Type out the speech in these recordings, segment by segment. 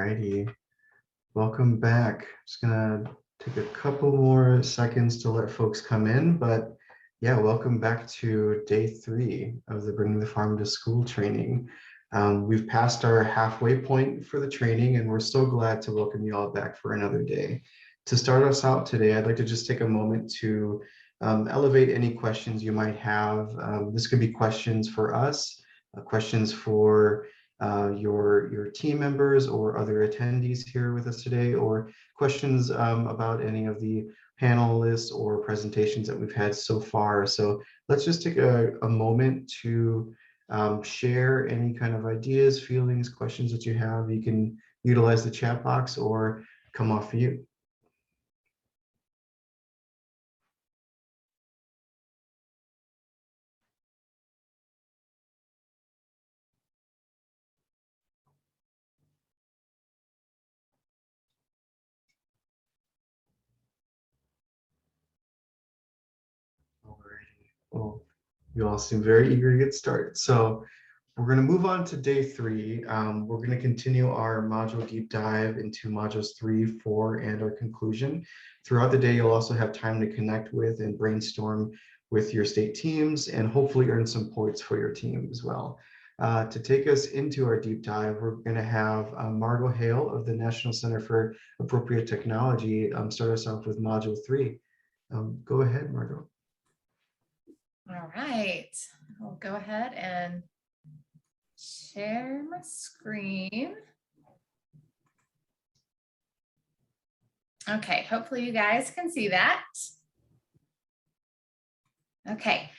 righty. Welcome back. Just gonna take a couple more seconds to let folks come in, but yeah, welcome back to day 3 of the Bringing the Farm to School training. We've passed our halfway point for the training, and we're so glad to welcome you all back for another day. To start us out today, I'd like to just take a moment to elevate any questions you might have. This could be questions for us, questions for your team members or other attendees here with us today, or questions about any of the panelists or presentations that we've had so far. So let's just take a moment to share any kind of ideas, feelings, questions that you have. You can utilize the chat box or come off mute. Alrighty. Well, you all seem very eager to get started. So we're going to move on to day 3. We're going to continue our module deep dive into modules 3, 4, and our conclusion. Throughout the day, you'll also have time to connect with and brainstorm with your state teams and hopefully earn some points for your team as well. To take us into our deep dive, we're going to have Margot Hale of the National Center for Appropriate Technology start us off with module 3. Go ahead, Margot. All right, I'll go ahead and share my screen. Okay, hopefully you guys can see that. Okay,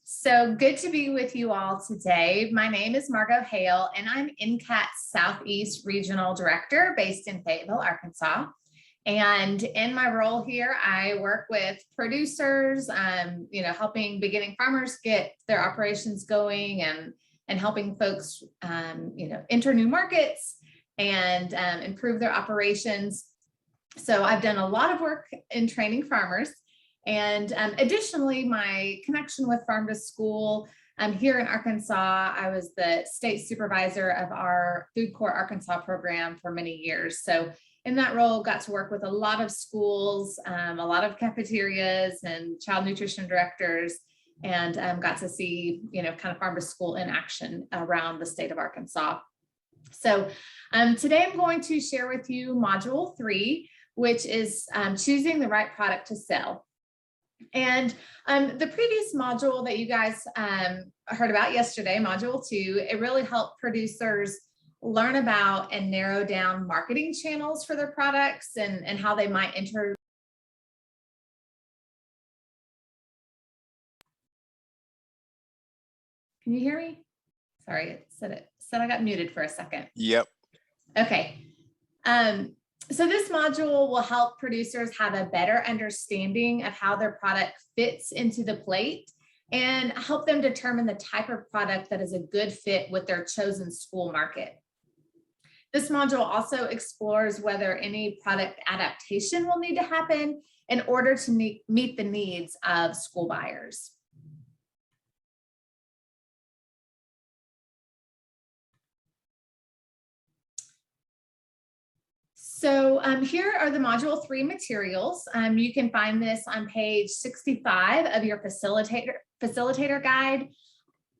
so good to be with you all today. My name is Margot Hale, and I'm NCAT's Southeast Regional Director based in Fayetteville, Arkansas. And in my role here, I work with producers, helping beginning farmers get their operations going and helping folks, enter new markets and improve their operations. So I've done a lot of work in training farmers. And additionally, my connection with Farm to School here in Arkansas, I was the state supervisor of our Food Corps Arkansas program for many years. So in that role, got to work with a lot of schools, a lot of cafeterias and child nutrition directors, and got to see, kind of Farm to School in action around the state of Arkansas. So today I'm going to share with you module 3, which is choosing the right product to sell. And the previous module that you guys heard about yesterday, module 2, it really helped producers learn about and narrow down marketing channels for their products and how they might enter. Can you hear me? Sorry, it said I got muted for a second. Yep. Okay. So this module will help producers have a better understanding of how their product fits into the plate and help them determine the type of product that is a good fit with their chosen school market. This module also explores whether any product adaptation will need to happen in order to meet the needs of school buyers. So here are the module 3 materials. You can find this on page 65 of your facilitator guide,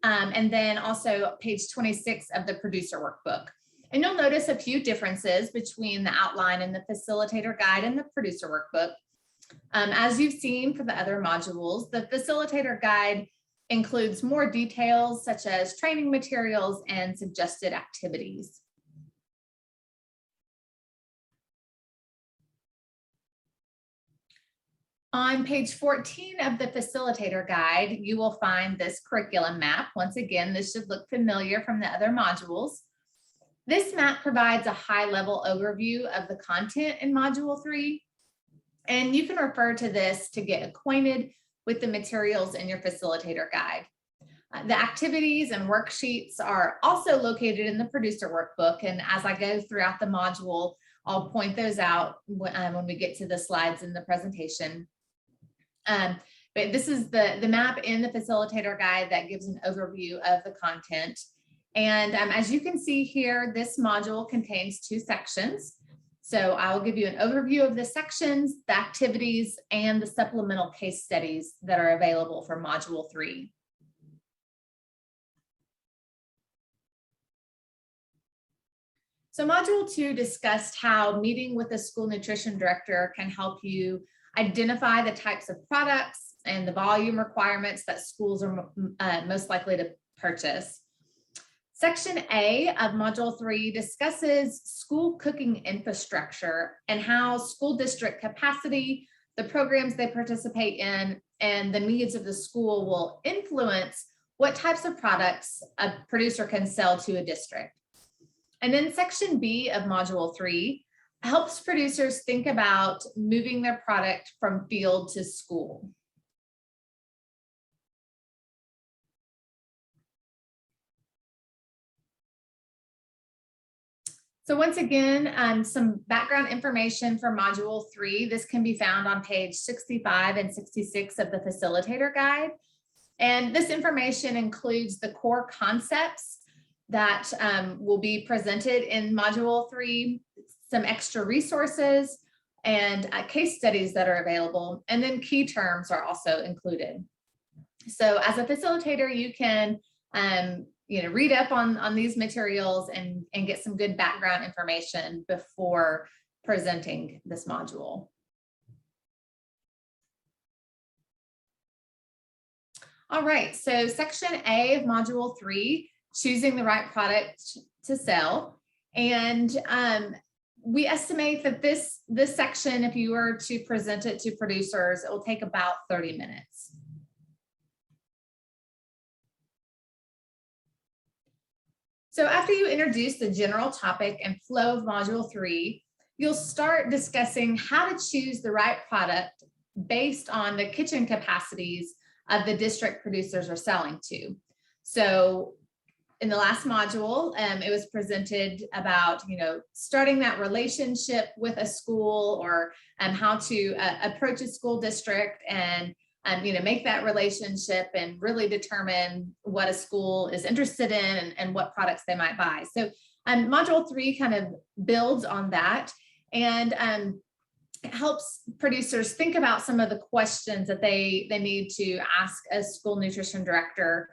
and then also page 26 of the producer workbook. And you'll notice a few differences between the outline and the facilitator guide and the producer workbook. As you've seen for the other modules, the facilitator guide includes more details such as training materials and suggested activities. On page 14 of the facilitator guide, you will find this curriculum map. Once again, this should look familiar from the other modules. This map provides a high-level overview of the content in module 3, and you can refer to this to get acquainted with the materials in your facilitator guide. The activities and worksheets are also located in the producer workbook, and as I go throughout the module, I'll point those out when we get to the slides in the presentation. But this is the map in the facilitator guide that gives an overview of the content. And as you can see here, this module contains 2 sections. So I will give you an overview of the sections, the activities, and the supplemental case studies that are available for Module 3. So Module 2 discussed how meeting with a school nutrition director can help you identify the types of products and the volume requirements that schools are most likely to purchase. Section A of Module 3 discusses school cooking infrastructure and how school district capacity, the programs they participate in, and the needs of the school will influence what types of products a producer can sell to a district. And then Section B of Module 3 helps producers think about moving their product from field to school. So once again, some background information for Module 3. This can be found on page 65 and 66 of the Facilitator Guide. And this information includes the core concepts that will be presented in Module 3, some extra resources, and case studies that are available. And then key terms are also included. So as a facilitator, you can read up on these materials and get some good background information before presenting this module. All right, so Section A of Module 3, choosing the right product to sell. And we estimate that this section, if you were to present it to producers, it will take about 30 minutes. So after you introduce the general topic and flow of Module 3, you'll start discussing how to choose the right product based on the kitchen capacities of the district producers are selling to. So in the last module, it was presented about, starting that relationship with a school, or how to approach a school district and make that relationship and really determine what a school is interested in and what products they might buy. So Module 3 kind of builds on that and it helps producers think about some of the questions that they need to ask a school nutrition director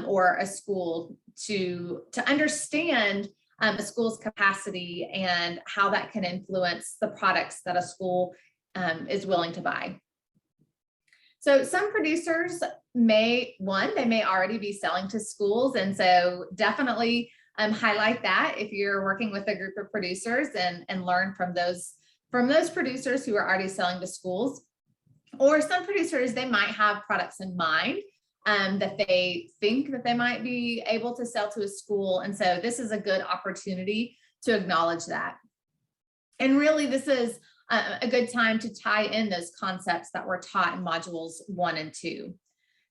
or a school to understand a school's capacity and how that can influence the products that a school is willing to buy. So some producers may already be selling to schools, and so definitely highlight that if you're working with a group of producers and learn from those producers who are already selling to schools. Or some producers, they might have products in mind that they think that they might be able to sell to a school, and so this is a good opportunity to acknowledge that. And really, this is a good time to tie in those concepts that were taught in modules 1 and 2.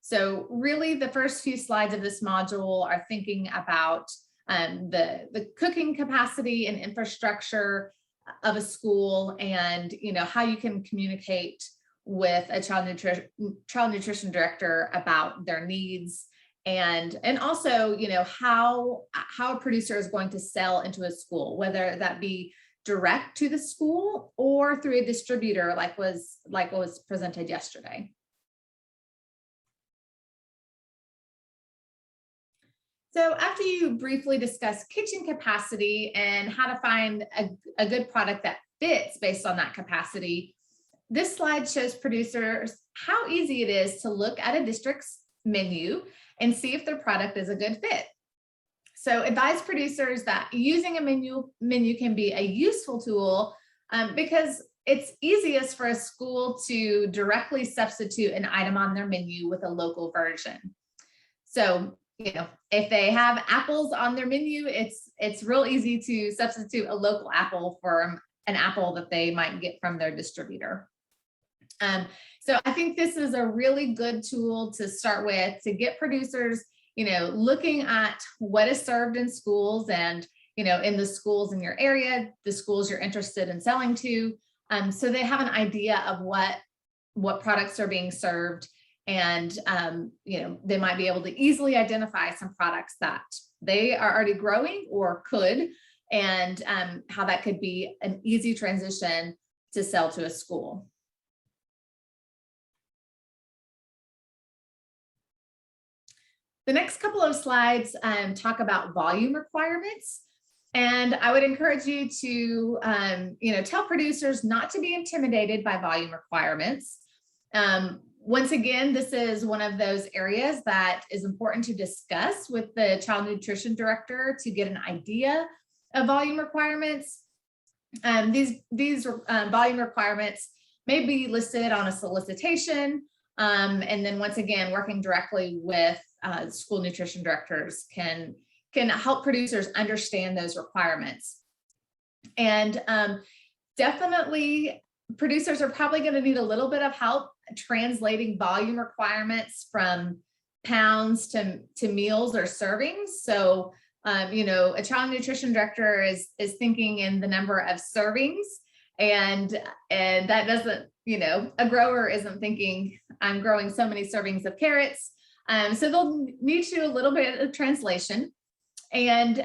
So really, the first few slides of this module are thinking about the cooking capacity and infrastructure of a school, and how you can communicate with a child nutrition director about their needs, and also how a producer is going to sell into a school, whether that be direct to the school or through a distributor like what was presented yesterday. So after you briefly discuss kitchen capacity and how to find a good product that fits based on that capacity, this slide shows producers how easy it is to look at a district's menu and see if their product is a good fit. So advise producers that using a menu can be a useful tool because it's easiest for a school to directly substitute an item on their menu with a local version. So, if they have apples on their menu, it's real easy to substitute a local apple for an apple that they might get from their distributor. So I think this is a really good tool to start with to get producers looking at what is served in schools and, in the schools in your area, the schools you're interested in selling to. So they have an idea of what products are being served, and, they might be able to easily identify some products that they are already growing or could, and how that could be an easy transition to sell to a school. The next couple of slides talk about volume requirements. And I would encourage you to, tell producers not to be intimidated by volume requirements. Once again, this is one of those areas that is important to discuss with the child nutrition director to get an idea of volume requirements. These volume requirements may be listed on a solicitation. And then once again, working directly with school nutrition directors can help producers understand those requirements. And definitely producers are probably going to need a little bit of help translating volume requirements from pounds to meals or servings. So, a child nutrition director is thinking in the number of servings, and that doesn't, a grower isn't thinking I'm growing so many servings of carrots. So they'll need to do a little bit of translation. And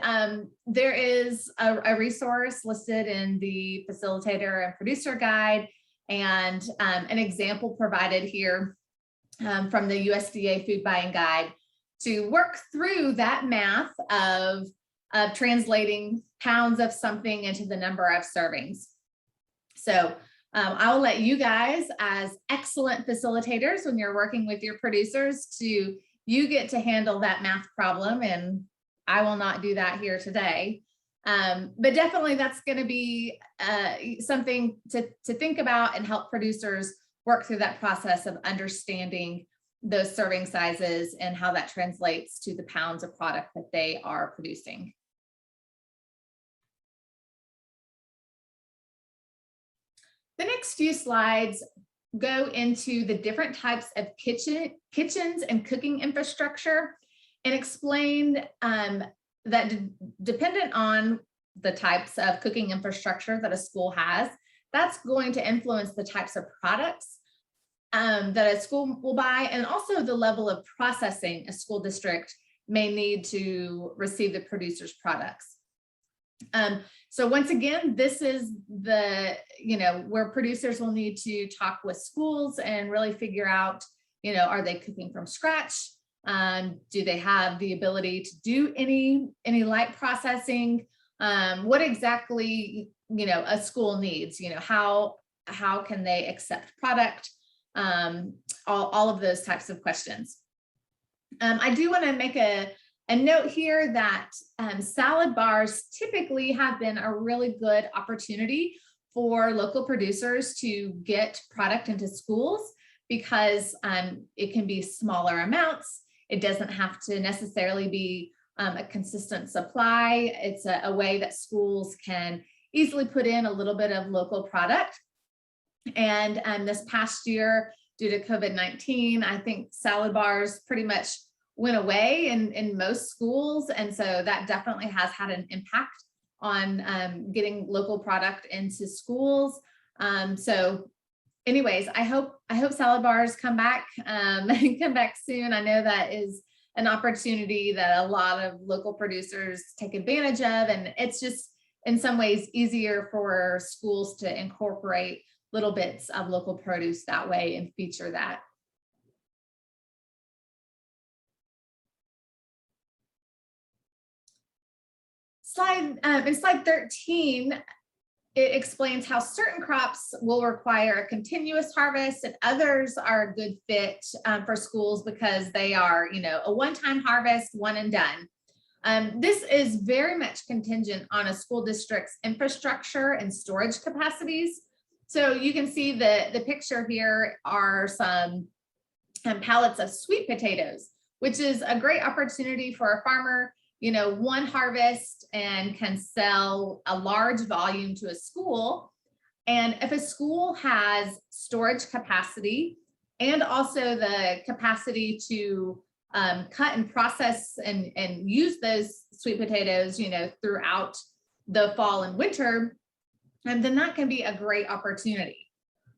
there is a resource listed in the Facilitator and Producer Guide, and an example provided here from the USDA Food Buying Guide to work through that math of translating pounds of something into the number of servings. So I'll let you guys, as excellent facilitators, when you're working with your producers, you get to handle that math problem, and I will not do that here today. But definitely that's going to be something to think about and help producers work through that process of understanding those serving sizes and how that translates to the pounds of product that they are producing. The next few slides go into the different types of kitchens and cooking infrastructure, and explain that dependent on the types of cooking infrastructure that a school has, that's going to influence the types of products that a school will buy, and also the level of processing a school district may need to receive the producer's products. So once again, this is where producers will need to talk with schools and really figure out, are they cooking from scratch? Do they have the ability to do any light processing? What exactly, a school needs, how can they accept product? All of those types of questions. I do want to make a note here that salad bars typically have been a really good opportunity for local producers to get product into schools, because it can be smaller amounts. It doesn't have to necessarily be a consistent supply. It's a way that schools can easily put in a little bit of local product. And this past year, due to COVID-19, I think salad bars pretty much went away in most schools. And so that definitely has had an impact on getting local product into schools. So anyways, I hope salad bars come back and come back soon. I know that is an opportunity that a lot of local producers take advantage of. And it's just in some ways easier for schools to incorporate little bits of local produce that way and feature that. In slide 13, it explains how certain crops will require a continuous harvest and others are a good fit for schools because they are, a one-time harvest, one and done. This is very much contingent on a school district's infrastructure and storage capacities. So you can see the picture here are some pallets of sweet potatoes, which is a great opportunity for a farmer, one harvest and can sell a large volume to a school. And if a school has storage capacity and also the capacity to cut and process and use those sweet potatoes, throughout the fall and winter, and then that can be a great opportunity.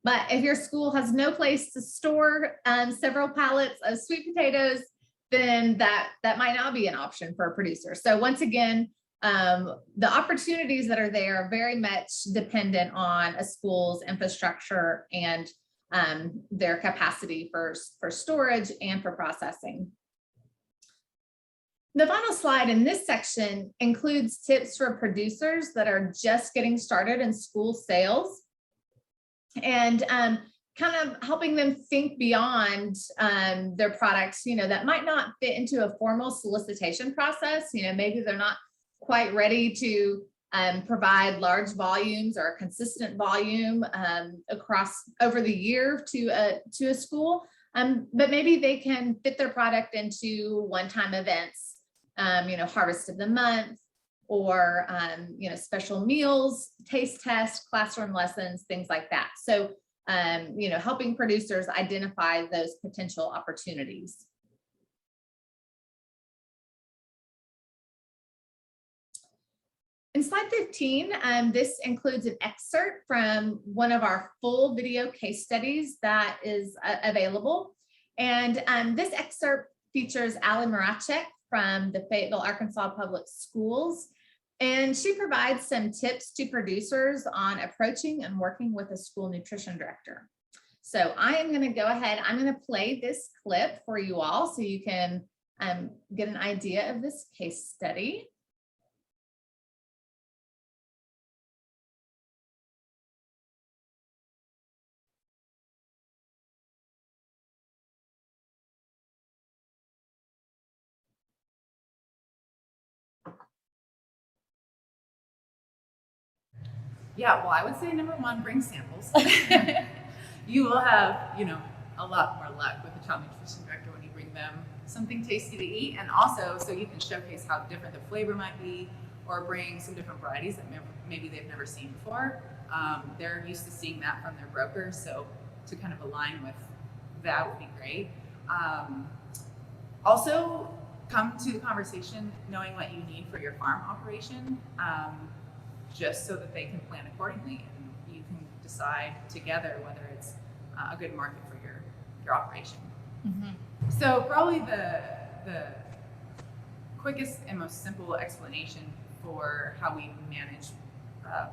But if your school has no place to store several pallets of sweet potatoes, then that might not be an option for a producer. So once again, the opportunities that are there are very much dependent on a school's infrastructure and their capacity for storage and for processing. The final slide in this section includes tips for producers that are just getting started in school sales, and kind of helping them think beyond their products, that might not fit into a formal solicitation process. Maybe they're not quite ready to provide large volumes or a consistent volume over the year to a school, but maybe they can fit their product into one-time events, harvest of the month, or special meals, taste tests, classroom lessons, things like that. So helping producers identify those potential opportunities. In slide 15, this includes an excerpt from one of our full video case studies that is available. And this excerpt features Alan Maracek from the Fayetteville, Arkansas Public Schools. And she provides some tips to producers on approaching and working with a school nutrition director. So I am going to go ahead, I'm going to play this clip for you all so you can get an idea of this case study. Yeah, well, I would say number one, bring samples. You will have, a lot more luck with the child nutrition director when you bring them something tasty to eat, and also so you can showcase how different the flavor might be, or bring some different varieties that maybe they've never seen before. They're used to seeing that from their brokers, so to kind of align with that would be great. Also, come to the conversation knowing what you need for your farm operation. Just so that they can plan accordingly and you can decide together whether it's a good market for your operation. Mm-hmm. So probably the quickest and most simple explanation for how we manage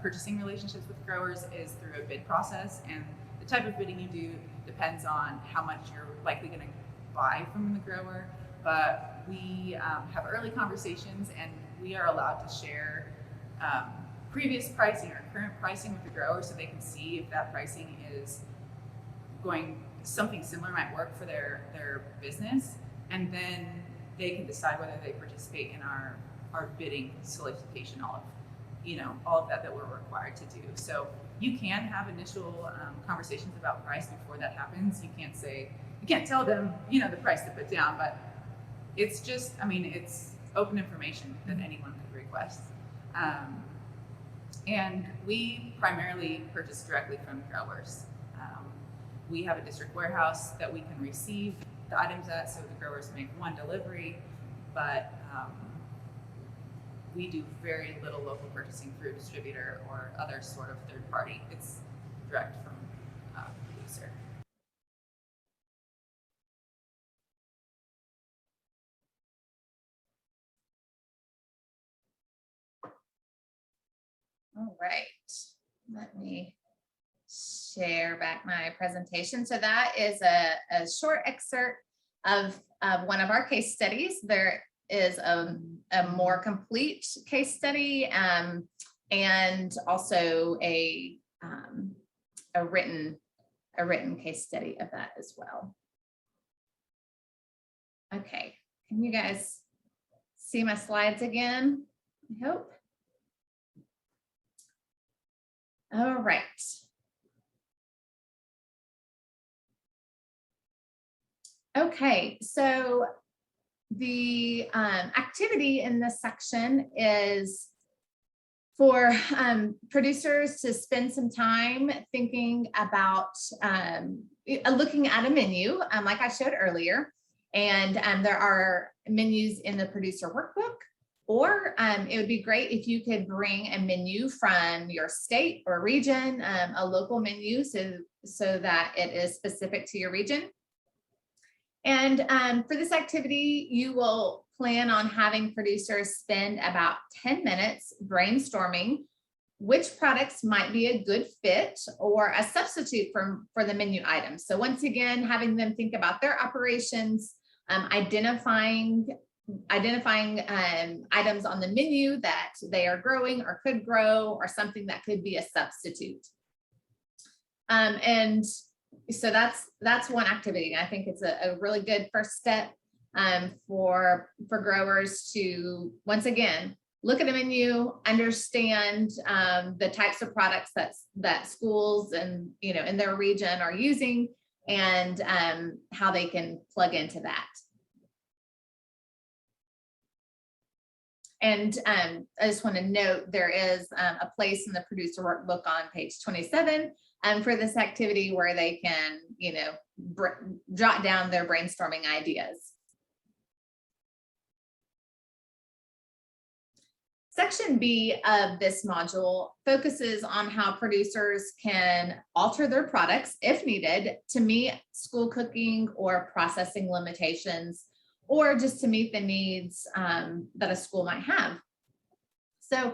purchasing relationships with growers is through a bid process, and the type of bidding you do depends on how much you're likely going to buy from the grower, but we have early conversations and we are allowed to share previous pricing or current pricing with the grower so they can see if that pricing is something similar might work for their business, and then they can decide whether they participate in our bidding solicitation, all of that we're required to do. So you can have initial conversations about price before that happens. You can't tell them the price to put down, but it's just it's open information that anyone could request. And we primarily purchase directly from growers. We have a district warehouse that we can receive the items at, so the growers make one delivery, but we do very little local purchasing through a distributor or other sort of third party. It's direct from the producer. All right, let me share back my presentation. So that is a short excerpt of one of our case studies. There is a more complete case study and also a written case study of that as well. Okay, can you guys see my slides again? I hope. All right. Okay, so the activity in this section is for producers to spend some time thinking about looking at a menu, like I showed earlier, and there are menus in the producer workbook, or it would be great if you could bring a menu from your state or region, a local menu, so that it is specific to your region. And for this activity, you will plan on having producers spend about 10 minutes brainstorming which products might be a good fit or a substitute for the menu items. So once again, having them think about their operations, identifying items on the menu that they are growing or could grow, or something that could be a substitute. And so that's one activity. I think it's a really good first step for growers to, once again, look at a menu, understand the types of products that schools and in their region are using, and how they can plug into that. And I just want to note there is a place in the producer workbook on page 27 for this activity where they can, jot down their brainstorming ideas. Section B of this module focuses on how producers can alter their products if needed to meet school cooking or processing limitations, or just to meet the needs that a school might have. So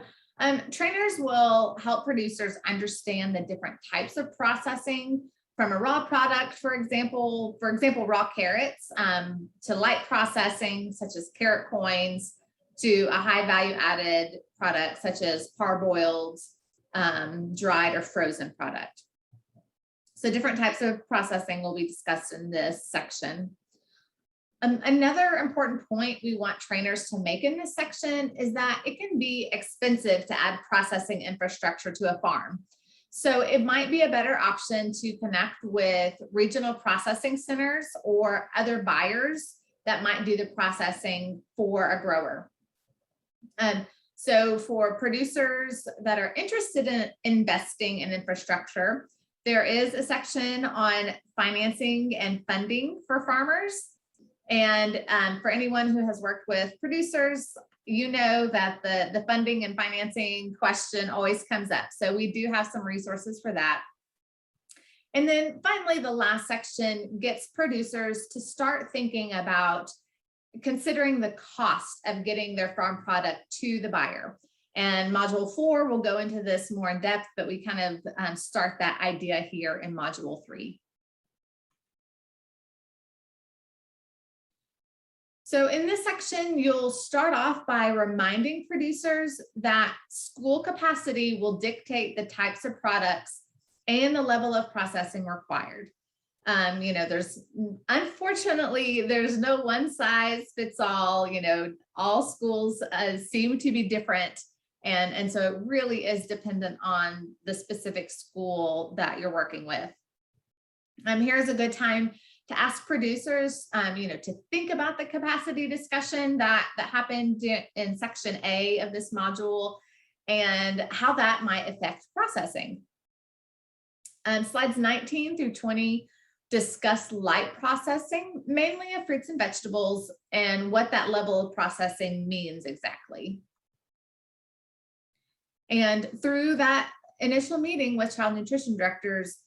trainers will help producers understand the different types of processing, from a raw product, for example, raw carrots, to light processing, such as carrot coins, to a high value added product, such as parboiled, dried or frozen product. So different types of processing will be discussed in this section. Another important point we want trainers to make in this section is that it can be expensive to add processing infrastructure to a farm. So it might be a better option to connect with regional processing centers or other buyers that might do the processing for a grower. So for producers that are interested in investing in infrastructure, there is a section on financing and funding for farmers. And for anyone who has worked with producers, you know that the funding and financing question always comes up. So we do have some resources for that. And then finally, the last section gets producers to start thinking about considering the cost of getting their farm product to the buyer. And module 4 will go into this more in depth, but we kind of start that idea here in module 3. So in this section, you'll start off by reminding producers that school capacity will dictate the types of products and the level of processing required. Unfortunately, there's no one size fits all. All schools seem to be different. And so it really is dependent on the specific school that you're working with. Here's a good time to ask producers, to think about the capacity discussion that happened in section A of this module and how that might affect processing. Slides 19 through 20 discuss light processing, mainly of fruits and vegetables, and what that level of processing means exactly. And through that initial meeting with child nutrition directors,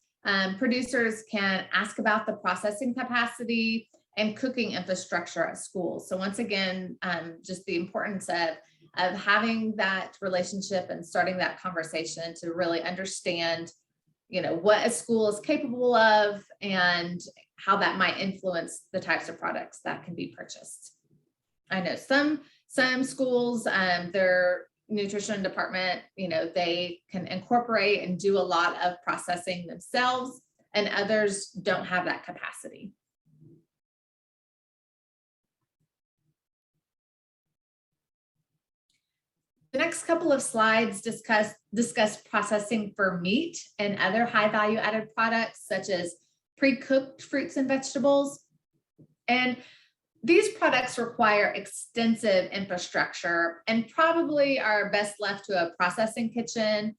producers can ask about the processing capacity and cooking infrastructure at schools. So once again, just the importance of having that relationship and starting that conversation to really understand, what a school is capable of and how that might influence the types of products that can be purchased. I know some schools, their nutrition department, they can incorporate and do a lot of processing themselves, and others don't have that capacity. The next couple of slides discuss processing for meat and other high value added products, such as pre-cooked fruits and vegetables. And these products require extensive infrastructure and probably are best left to a processing kitchen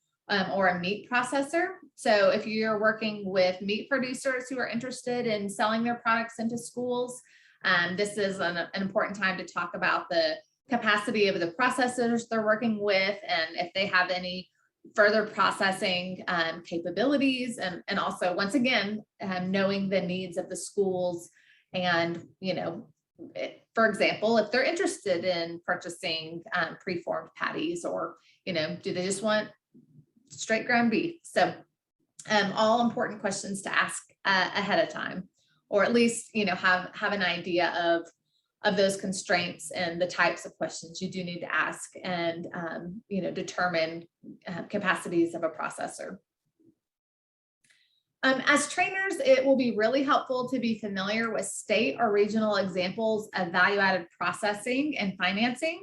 or a meat processor. So if you're working with meat producers who are interested in selling their products into schools, this is an important time to talk about the capacity of the processors they're working with, and if they have any further processing capabilities, and also, once again, knowing the needs of the schools And, for example, if they're interested in purchasing preformed patties, or, do they just want straight ground beef? So all important questions to ask ahead of time, or at least, have an idea of those constraints and the types of questions you do need to ask, and, determine capacities of a processor. As trainers, it will be really helpful to be familiar with state or regional examples of value-added processing and financing.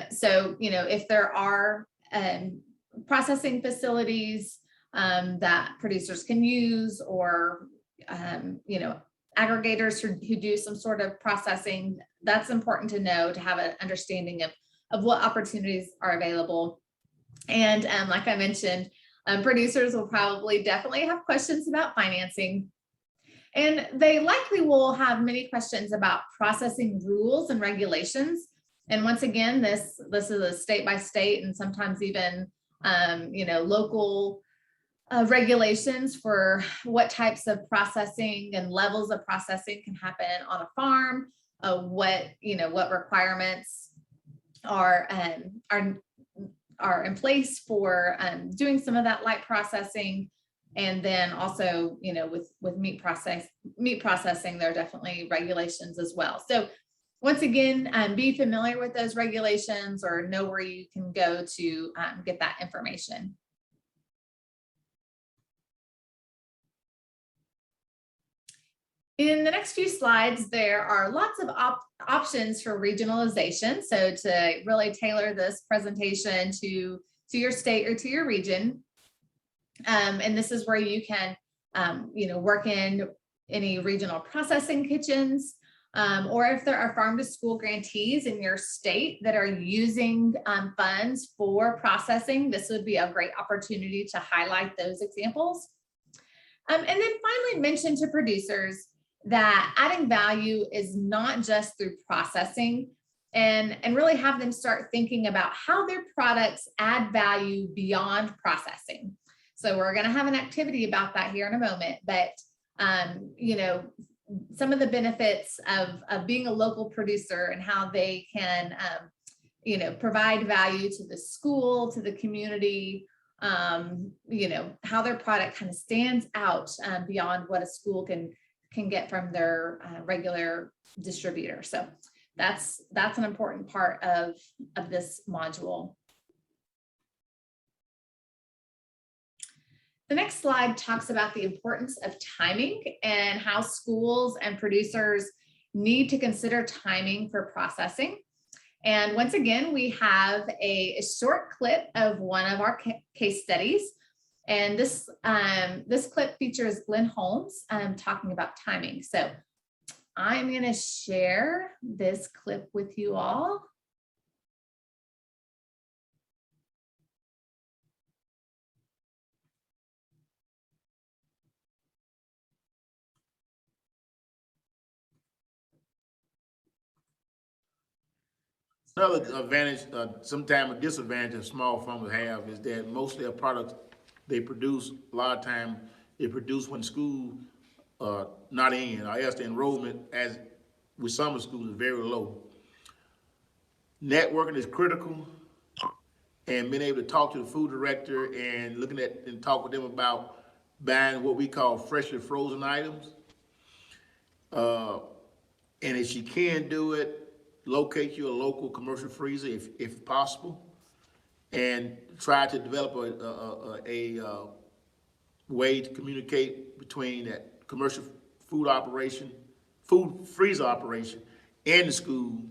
So, if there are processing facilities that producers can use, or, aggregators who do some sort of processing, that's important to know, to have an understanding of what opportunities are available. And like I mentioned, producers will definitely have questions about financing, and they likely will have many questions about processing rules and regulations. And once again, this is a state by state, and sometimes even local regulations for what types of processing and levels of processing can happen on a farm. What requirements are in place for doing some of that light processing. And then also, with meat processing, there are definitely regulations as well. So once again, be familiar with those regulations, or know where you can go to get that information. In the next few slides, there are lots of options for regionalization. So to really tailor this presentation to your state or to your region. And this is where you can, work in any regional processing kitchens, or if there are farm to school grantees in your state that are using funds for processing, this would be a great opportunity to highlight those examples. And then finally, mention to producers that adding value is not just through processing, and really have them start thinking about how their products add value beyond processing. So we're going to have an activity about that here in a moment, but some of the benefits of being a local producer, and how they can provide value to the school, to the community, how their product kind of stands out beyond what a school can get from their regular distributor. So that's an important part of this module. The next slide talks about the importance of timing, and how schools and producers need to consider timing for processing. And once again, we have a short clip of one of our case studies. And this clip features Glenn Holmes talking about timing. So I'm going to share this clip with you all. Another advantage, sometimes a disadvantage that small farmers have, is that most of their products they produce, a lot of times they produce when school not in, or else the enrollment, as with summer schools, is very low. Networking is critical, and being able to talk to the food director and looking at and talk with them about buying what we call freshly frozen items. And if she can do it, locate you a local commercial freezer if possible, and try to develop a way to communicate between that commercial food freezer operation, and the school.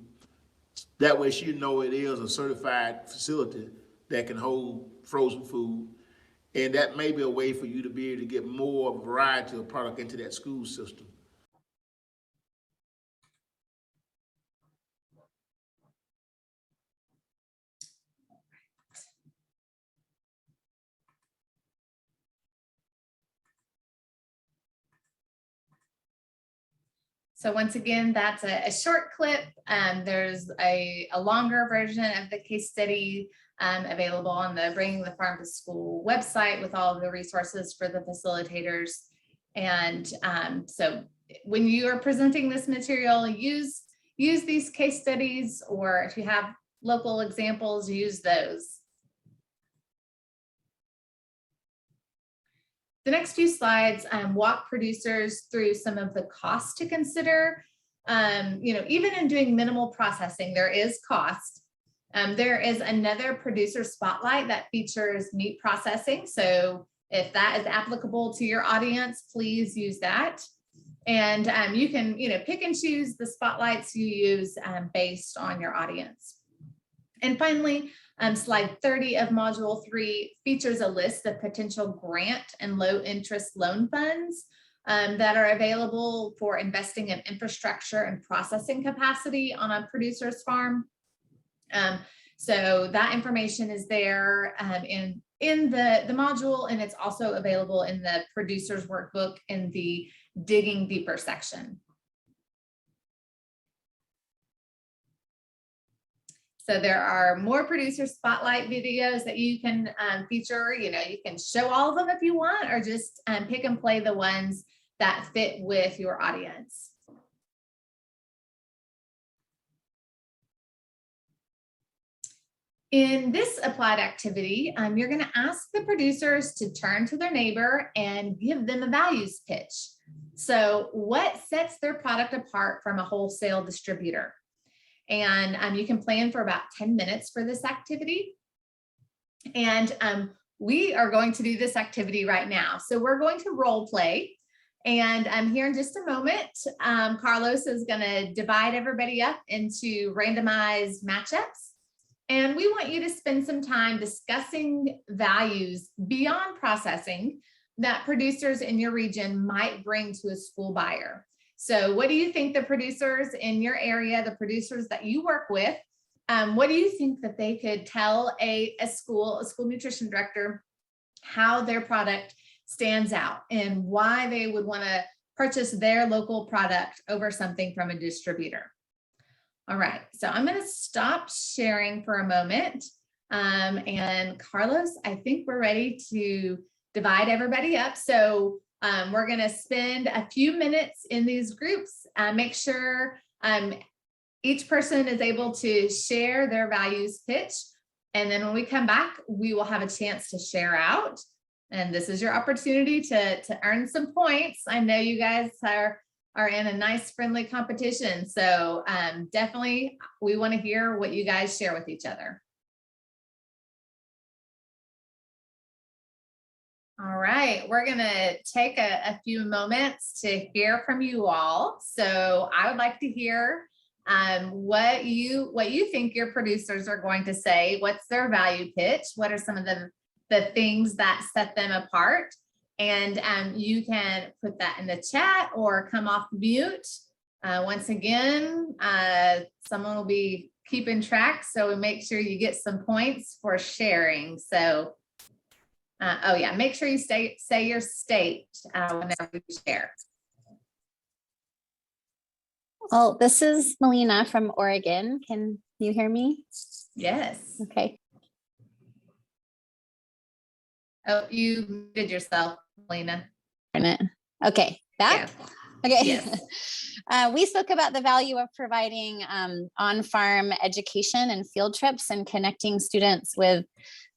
That way she know it is a certified facility that can hold frozen food. And that may be a way for you to be able to get more variety of product into that school system. So once again, that's a short clip. There's a longer version of the case study available on the Bringing the Farm to School website, with all of the resources for the facilitators. And so when you are presenting this material, use these case studies, or if you have local examples, use those. The next few slides walk producers through some of the costs to consider. Even in doing minimal processing, there is cost. There is another producer spotlight that features meat processing. So if that is applicable to your audience, please use that. And you can, pick and choose the spotlights you use based on your audience. And finally, slide 30 of module 3 features a list of potential grant and low interest loan funds that are available for investing in infrastructure and processing capacity on a producer's farm. So that information is there in the module, and it's also available in the producer's workbook in the Digging Deeper section. So there are more producer spotlight videos that you can feature. You can show all of them if you want, or just pick and play the ones that fit with your audience. In this applied activity, you're going to ask the producers to turn to their neighbor and give them a values pitch. So what sets their product apart from a wholesale distributor? And you can plan for about 10 minutes for this activity. And we are going to do this activity right now. So we're going to role play. And here in just a moment, Carlos is going to divide everybody up into randomized matchups. And we want you to spend some time discussing values beyond processing that producers in your region might bring to a school buyer. So what do you think the producers in your area, the producers that you work with, what do you think that they could tell a school nutrition director how their product stands out and why they would want to purchase their local product over something from a distributor? All right, so I'm going to stop sharing for a moment. And Carlos, I think we're ready to divide everybody up. So we're going to spend a few minutes in these groups, make sure each person is able to share their values pitch. And then when we come back, we will have a chance to share out. And this is your opportunity to earn some points. I know you guys are in a nice, friendly competition. So definitely, we want to hear what you guys share with each other. All right, we're going to take a few moments to hear from you all. So I would like to hear what you think your producers are going to say. What's their value pitch? What are some of the things that set them apart? And you can put that in the chat or come off mute. Once again, someone will be keeping track, so make sure you get some points for sharing. So, oh yeah, make sure you say your state whenever you share. Well, this is Melina from Oregon. Can you hear me? Yes. Okay. Oh, you muted yourself, Melina. Okay, back? Yeah. Okay. Yes. We spoke about the value of providing on-farm education and field trips and connecting students with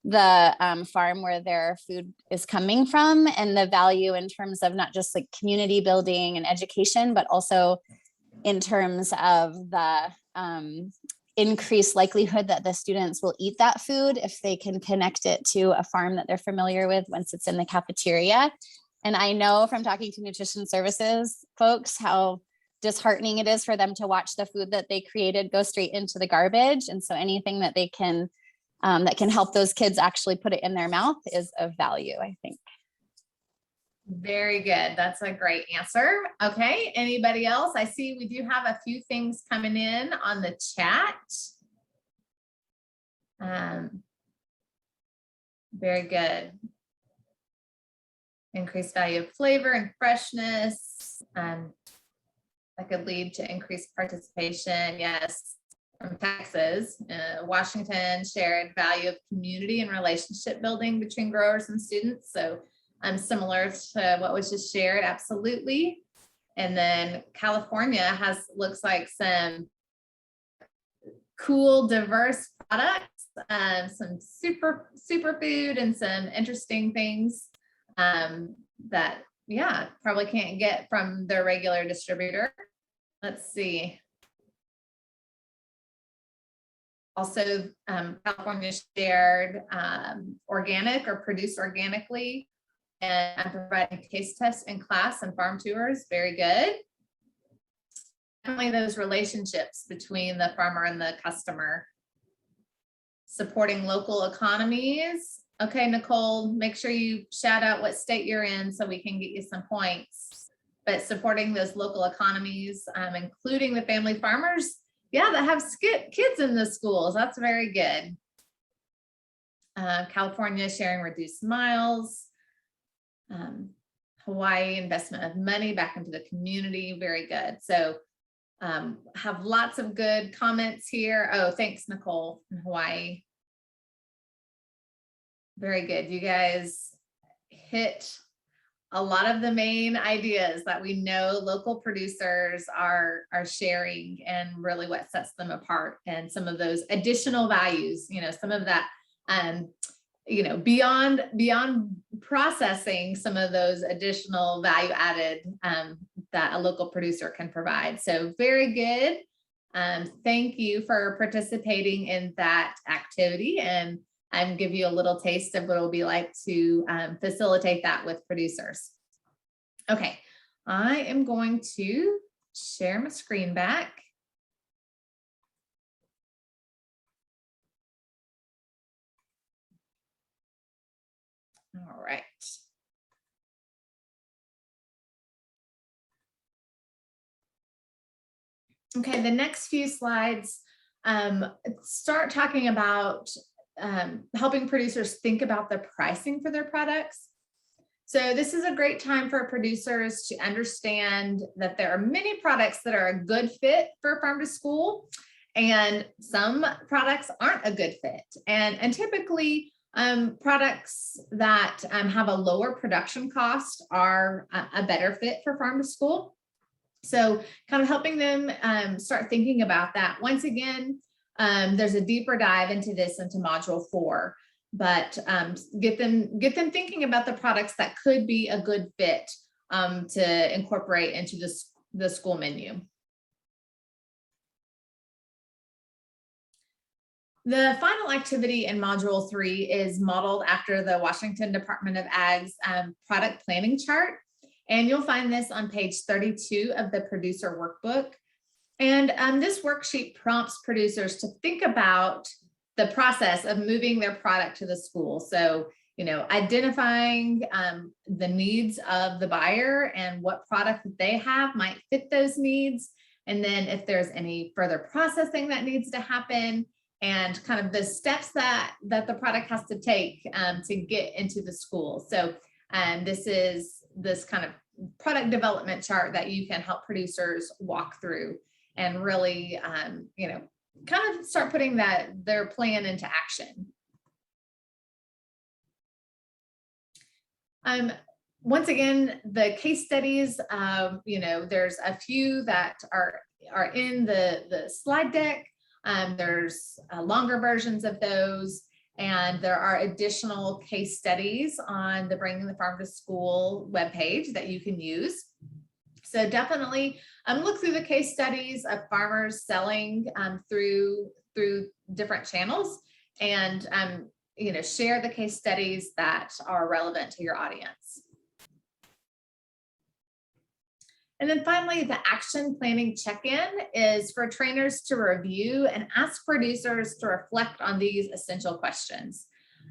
the farm where their food is coming from, and the value in terms of not just like community building and education, but also in terms of the increased likelihood that the students will eat that food if they can connect it to a farm that they're familiar with once it's in the cafeteria. And I know from talking to nutrition services folks how disheartening it is for them to watch the food that they created go straight into the garbage. And so anything that they can that can help those kids actually put it in their mouth is of value, I think. Very good. That's a great answer. Okay. Anybody else? I see we do have a few things coming in on the chat. Very good. Increased value of flavor and freshness. That could lead to increased participation. Yes. From Texas, Washington shared value of community and relationship building between growers and students. So similar to what was just shared, absolutely. And then California looks like some cool, diverse products, some superfood and some interesting things that, yeah, probably can't get from their regular distributor. Let's see. Also, California shared organic or produced organically, and I'm providing taste tests in class and farm tours. Very good. Definitely those relationships between the farmer and the customer. Supporting local economies. Okay, Nicole, make sure you shout out what state you're in so we can get you some points. But supporting those local economies, including the family farmers, yeah, that have kids in the schools. That's very good. California sharing reduced miles. Hawaii investment of money back into the community. Very good. So have lots of good comments here. Oh, thanks, Nicole in Hawaii. Very good. You guys hit a lot of the main ideas that we know local producers are sharing, and really what sets them apart, and some of those additional values, some of that, beyond processing, some of those additional value added that a local producer can provide. So very good. Thank you for participating in that activity, and give you a little taste of what it'll be like to facilitate that with producers. Okay, I am going to share my screen back. All right. Okay, the next few slides start talking about helping producers think about the pricing for their products. So this is a great time for producers to understand that there are many products that are a good fit for farm to school, and some products aren't a good fit. And typically products that have a lower production cost are a better fit for farm to school. So kind of helping them start thinking about that. Once again, there's a deeper dive into this into module 4, but get them thinking about the products that could be a good fit to incorporate into the school menu. The final activity in module 3 is modeled after the Washington Department of Ag's product planning chart. And you'll find this on page 32 of the producer workbook. And this worksheet prompts producers to think about the process of moving their product to the school. So, identifying the needs of the buyer and what product that they have might fit those needs. And then if there's any further processing that needs to happen, and kind of the steps that the product has to take to get into the school. So this is this kind of product development chart that you can help producers walk through and really, kind of start putting their plan into action. Once again, the case studies, there's a few that are in the slide deck. There's longer versions of those, and there are additional case studies on the Bringing the Farm to School webpage that you can use. So definitely look through the case studies of farmers selling through different channels, and share the case studies that are relevant to your audience. And then finally, the action planning check-in is for trainers to review and ask producers to reflect on these essential questions.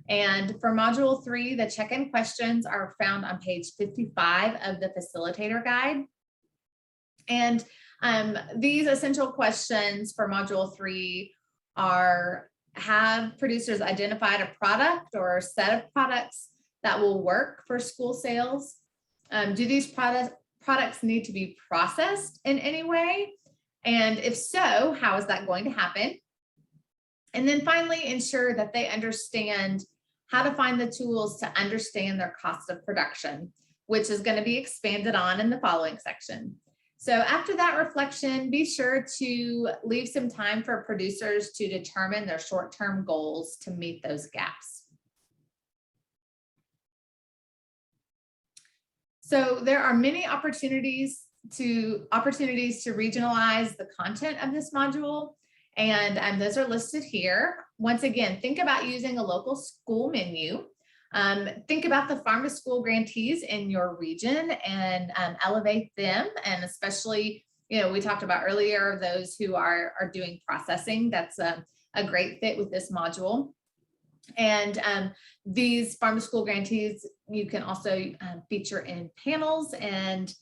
And for module 3, the check-in questions are found on page 55 of the Facilitator guide. And these essential questions for module 3 are: have producers identified a product or a set of products that will work for school sales? Do these products need to be processed in any way? And if so, how is that going to happen? And then finally, ensure that they understand how to find the tools to understand their cost of production, which is going to be expanded on in the following section. So after that reflection, be sure to leave some time for producers to determine their short-term goals to meet those gaps. So there are many opportunities to regionalize the content of this module, and those are listed here. Once again, think about using a local school menu. Think about the farm to school grantees in your region and elevate them, and especially, we talked about earlier, those who are doing processing. That's a great fit with this module. And these farm to school grantees, you can also feature in panels and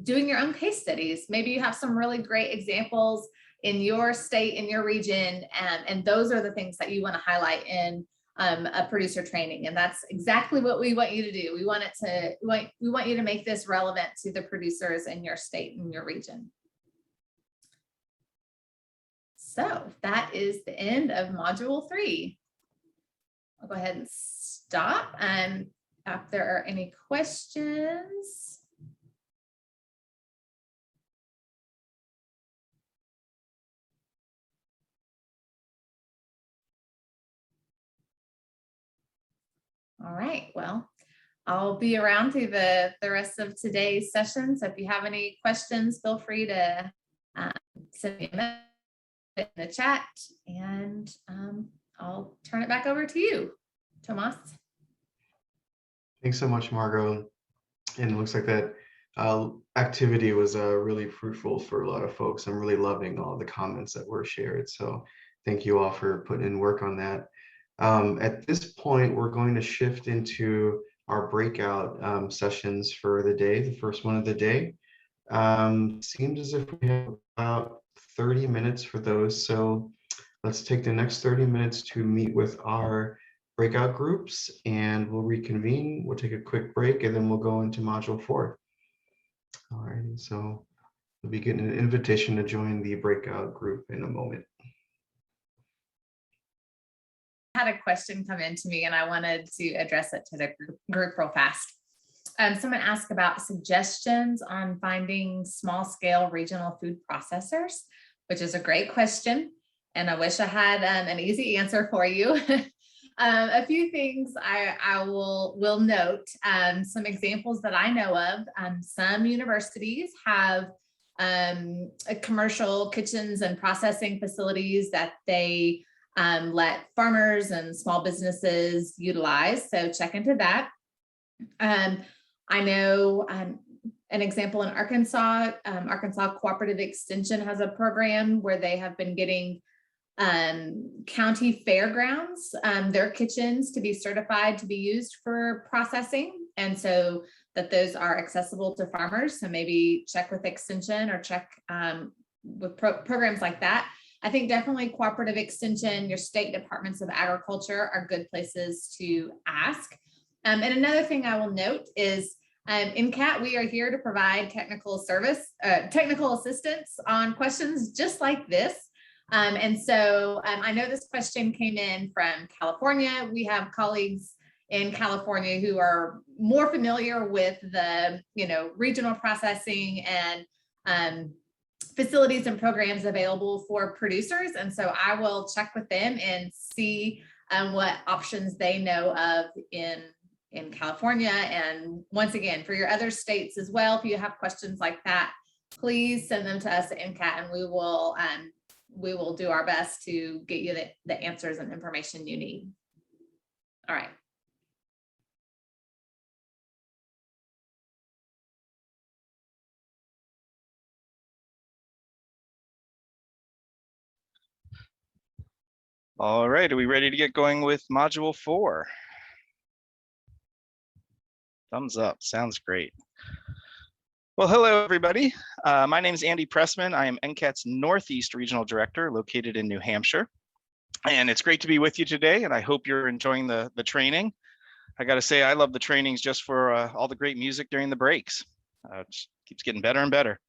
doing your own case studies. Maybe you have some really great examples in your state, in your region, and those are the things that you want to highlight in a producer training. And that's exactly what we want you to do. We want you to make this relevant to the producers in your state and your region. So that is the end of module 3. I'll go ahead and stop. If there are any questions. All right, well, I'll be around through the rest of today's session. So if you have any questions, feel free to send me a message in the chat, and I'll turn it back over to you, Tomas. Thanks so much, Margot. And it looks like that activity was really fruitful for a lot of folks. I'm really loving all the comments that were shared. So thank you all for putting in work on that. At this point, we're going to shift into our breakout sessions for the day, the first one of the day. Seems as if we have about 30 minutes for those. So let's take the next 30 minutes to meet with our breakout groups, and we'll reconvene. We'll take a quick break, and then we'll go into module 4. All right, so we'll be getting an invitation to join the breakout group in a moment. I had a question come in to me, and I wanted to address it to the group real fast. Someone asked about suggestions on finding small-scale regional food processors, which is a great question, and I wish I had an easy answer for you. A few things I will note, some examples that I know of. Some universities have commercial kitchens and processing facilities that they let farmers and small businesses utilize. So check into that. I know an example in Arkansas, Arkansas Cooperative Extension has a program where they have been getting county fairgrounds, their kitchens to be certified to be used for processing. And so that those are accessible to farmers. So maybe check with Extension or check with programs like that. I think definitely Cooperative Extension, your state departments of agriculture are good places to ask. And another thing I will note is in CAT, we are here to provide technical assistance on questions just like this. And so I know this question came in from California. We have colleagues in California who are more familiar with the, regional processing and facilities and programs available for producers. And so I will check with them and see what options they know of in California. And once again, for your other states as well, if you have questions like that, please send them to us at NCAT, and we will do our best to get you the answers and information you need. All right. All right, are we ready to get going with module 4? Thumbs up, sounds great. Well, hello everybody. My name is Andy Pressman. I am NCAT's Northeast Regional Director located in New Hampshire. And it's great to be with you today, and I hope you're enjoying the training. I gotta say, I love the trainings just for all the great music during the breaks. It just keeps getting better and better.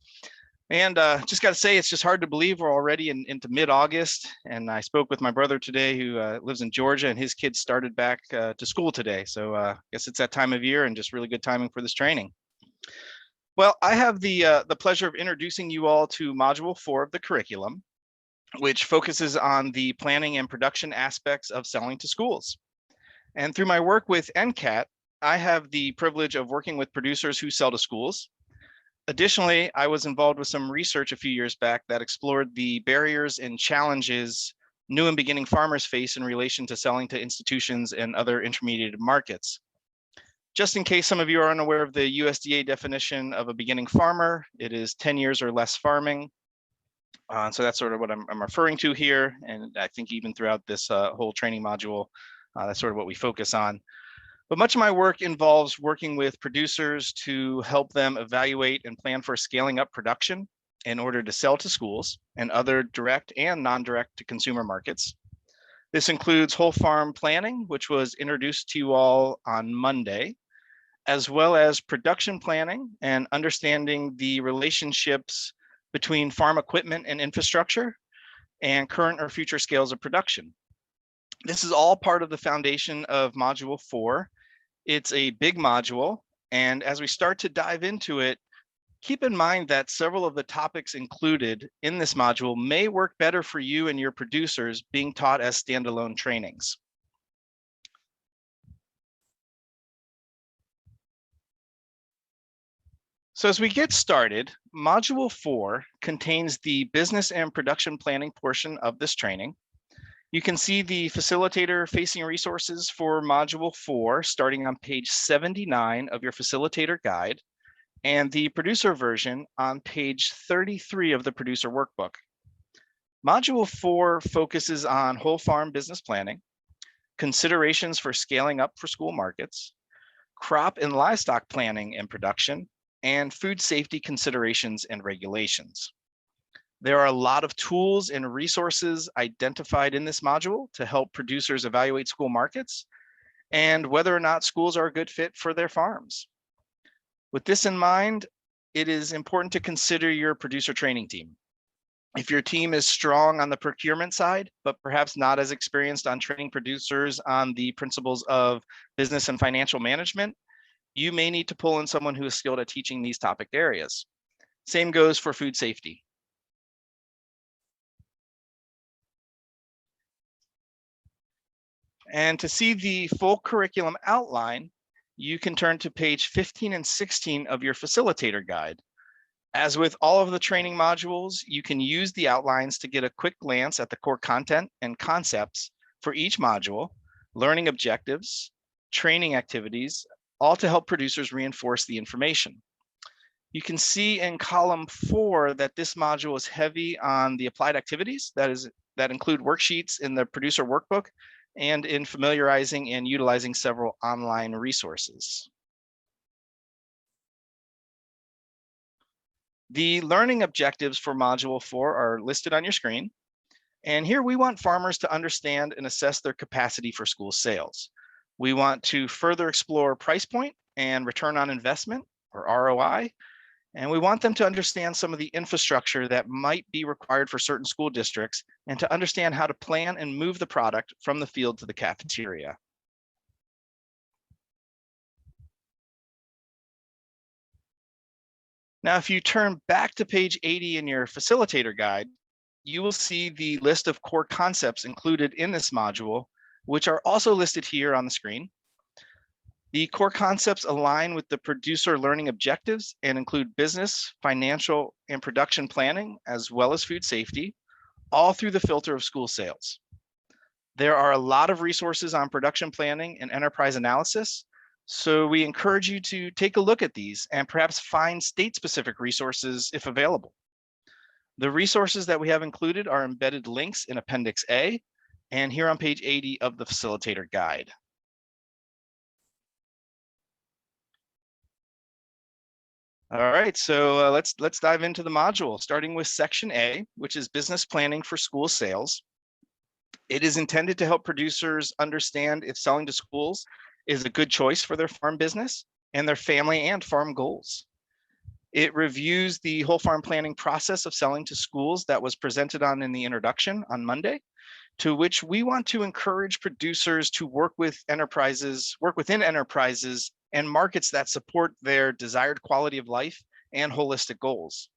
And just got to say, it's just hard to believe we're already into mid-August. And I spoke with my brother today who lives in Georgia, and his kids started back to school today. So I guess it's that time of year, and just really good timing for this training. Well, I have the pleasure of introducing you all to Module 4 of the curriculum, which focuses on the planning and production aspects of selling to schools. And through my work with NCAT, I have the privilege of working with producers who sell to schools. Additionally, I was involved with some research a few years back that explored the barriers and challenges new and beginning farmers face in relation to selling to institutions and other intermediate markets. Just in case some of you are unaware of the USDA definition of a beginning farmer, it is 10 years or less farming. So that's sort of what I'm referring to here. And I think even throughout this whole training module, that's sort of what we focus on. But much of my work involves working with producers to help them evaluate and plan for scaling up production in order to sell to schools and other direct and non-direct to consumer markets. This includes whole farm planning, which was introduced to you all on Monday, as well as production planning and understanding the relationships between farm equipment and infrastructure and current or future scales of production. This is all part of the foundation of Module 4. It's a big module, and as we start to dive into it, keep in mind that several of the topics included in this module may work better for you and your producers being taught as standalone trainings. So as we get started, Module 4 contains the business and production planning portion of this training. You can see the facilitator facing resources for Module 4 starting on page 79 of your facilitator guide, and the producer version on page 33 of the producer workbook. Module 4 focuses on whole farm business planning, considerations for scaling up for school markets, crop and livestock planning and production, and food safety considerations and regulations. There are a lot of tools and resources identified in this module to help producers evaluate school markets and whether or not schools are a good fit for their farms. With this in mind, it is important to consider your producer training team. If your team is strong on the procurement side, but perhaps not as experienced on training producers on the principles of business and financial management, you may need to pull in someone who is skilled at teaching these topic areas. Same goes for food safety. And to see the full curriculum outline, you can turn to page 15 and 16 of your facilitator guide. As with all of the training modules, you can use the outlines to get a quick glance at the core content and concepts for each module, learning objectives, training activities, all to help producers reinforce the information. You can see in column 4 that this module is heavy on the applied activities that include worksheets in the producer workbook and in familiarizing and utilizing several online resources. The learning objectives for Module 4 are listed on your screen. And here we want farmers to understand and assess their capacity for school sales. We want to further explore price point and return on investment, or ROI. And we want them to understand some of the infrastructure that might be required for certain school districts and to understand how to plan and move the product from the field to the cafeteria. Now, if you turn back to page 80 in your facilitator guide, you will see the list of core concepts included in this module, which are also listed here on the screen. The core concepts align with the producer learning objectives and include business, financial, and production planning, as well as food safety, all through the filter of school sales. There are a lot of resources on production planning and enterprise analysis, so we encourage you to take a look at these and perhaps find state-specific resources if available. The resources that we have included are embedded links in Appendix A and here on page 80 of the facilitator guide. All right, so let's dive into the module, starting with section A, which is business planning for school sales. It is intended to help producers understand if selling to schools is a good choice for their farm business and their family and farm goals. It reviews the whole farm planning process of selling to schools that was presented on in the introduction on Monday, to which we want to encourage producers to work within enterprises and markets that support their desired quality of life and holistic goals.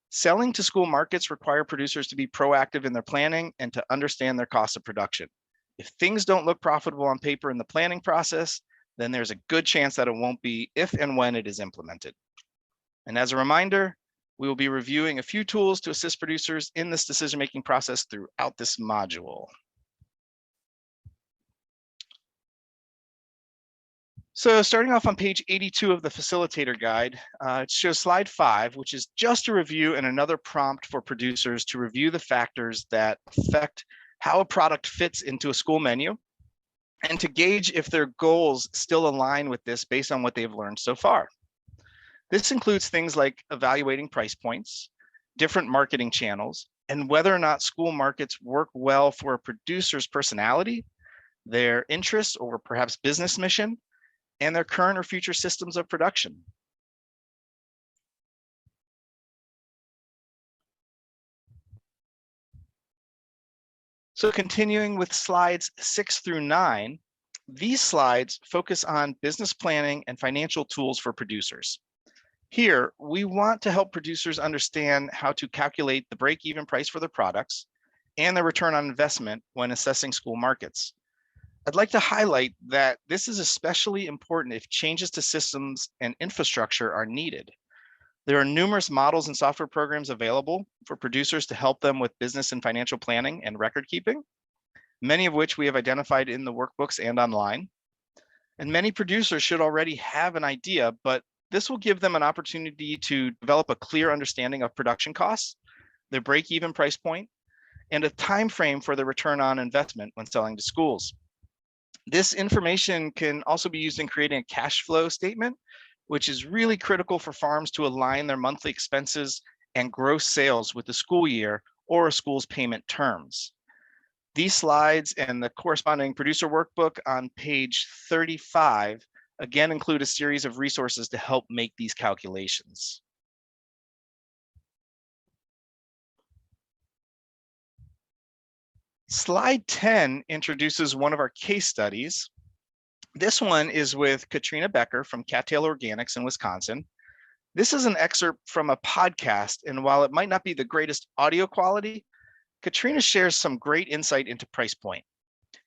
Selling to school markets require producers to be proactive in their planning and to understand their cost of production. If things don't look profitable on paper in the planning process, then there's a good chance that it won't be if and when it is implemented. And as a reminder, we will be reviewing a few tools to assist producers in this decision-making process throughout this module. So starting off on page 82 of the Facilitator guide, it shows slide 5, which is just a review and another prompt for producers to review the factors that affect how a product fits into a school menu and to gauge if their goals still align with this based on what they've learned so far. This includes things like evaluating price points, different marketing channels, and whether or not school markets work well for a producer's personality, their interests, or perhaps business mission, and their current or future systems of production. So continuing with slides 6 through 9, these slides focus on business planning and financial tools for producers. Here, we want to help producers understand how to calculate the break-even price for their products and their return on investment when assessing school markets. I'd like to highlight that this is especially important if changes to systems and infrastructure are needed. There are numerous models and software programs available for producers to help them with business and financial planning and record keeping, many of which we have identified in the workbooks and online. And many producers should already have an idea, but this will give them an opportunity to develop a clear understanding of production costs, their break-even price point, and a time frame for the return on investment when selling to schools. This information can also be used in creating a cash flow statement, which is really critical for farms to align their monthly expenses and gross sales with the school year or a school's payment terms. These slides and the corresponding producer workbook on page 35 again include a series of resources to help make these calculations. Slide 10 introduces one of our case studies. This one is with Katrina Becker from Cattail Organics in Wisconsin. This is an excerpt from a podcast, and while it might not be the greatest audio quality, Katrina shares some great insight into price point.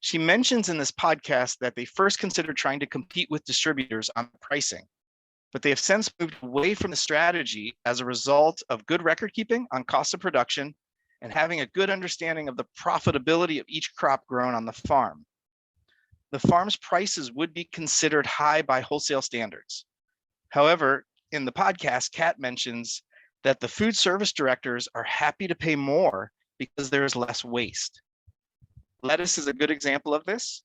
She mentions in this podcast that they first considered trying to compete with distributors on pricing, but they have since moved away from the strategy as a result of good record keeping on cost of production and having a good understanding of the profitability of each crop grown on the farm. The farm's prices would be considered high by wholesale standards. However, in the podcast, Kat mentions that the food service directors are happy to pay more because there is less waste. Lettuce is a good example of this.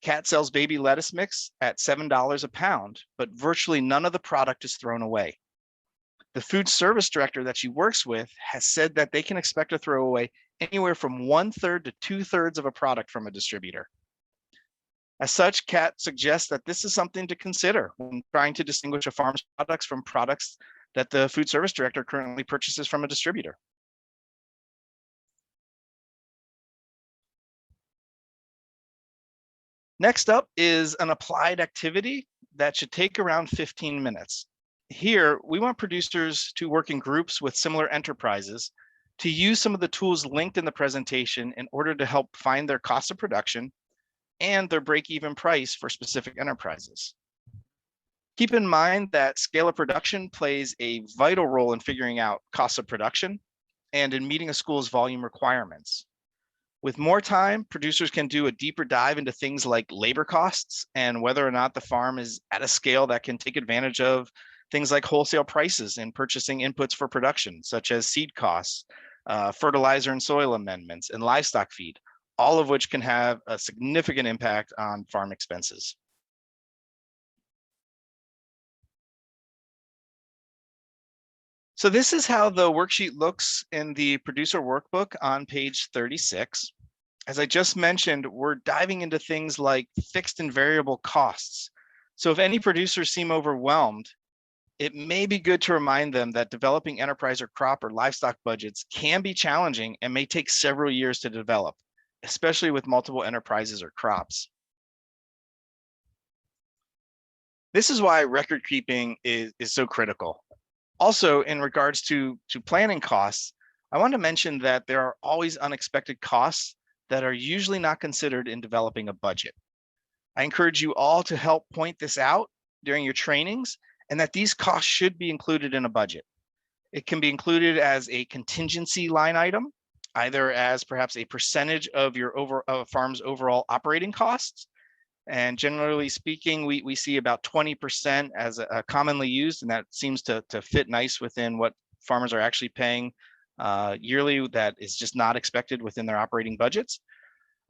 Kat sells baby lettuce mix at $7 a pound, but virtually none of the product is thrown away. The food service director that she works with has said that they can expect to throw away anywhere from 1/3 to 2/3 of a product from a distributor. As such, Kat suggests that this is something to consider when trying to distinguish a farm's products from products that the food service director currently purchases from a distributor. Next up is an applied activity that should take around 15 minutes. Here, we want producers to work in groups with similar enterprises to use some of the tools linked in the presentation in order to help find their cost of production and their break-even price for specific enterprises. Keep in mind that scale of production plays a vital role in figuring out cost of production and in meeting a school's volume requirements. With more time, producers can do a deeper dive into things like labor costs and whether or not the farm is at a scale that can take advantage of things like wholesale prices and purchasing inputs for production, such as seed costs, fertilizer and soil amendments, and livestock feed, all of which can have a significant impact on farm expenses. So this is how the worksheet looks in the producer workbook on page 36. As I just mentioned, we're diving into things like fixed and variable costs. So if any producers seem overwhelmed, it may be good to remind them that developing enterprise or crop or livestock budgets can be challenging and may take several years to develop, especially with multiple enterprises or crops. This is why record keeping is so critical. Also, in regards to planning costs, I want to mention that there are always unexpected costs that are usually not considered in developing a budget. I encourage you all to help point this out during your trainings, and that these costs should be included in a budget. It can be included as a contingency line item, either as perhaps a percentage of your farm's overall operating costs. And generally speaking, we see about 20% as a commonly used, and that seems to fit nice within what farmers are actually paying yearly that is just not expected within their operating budgets.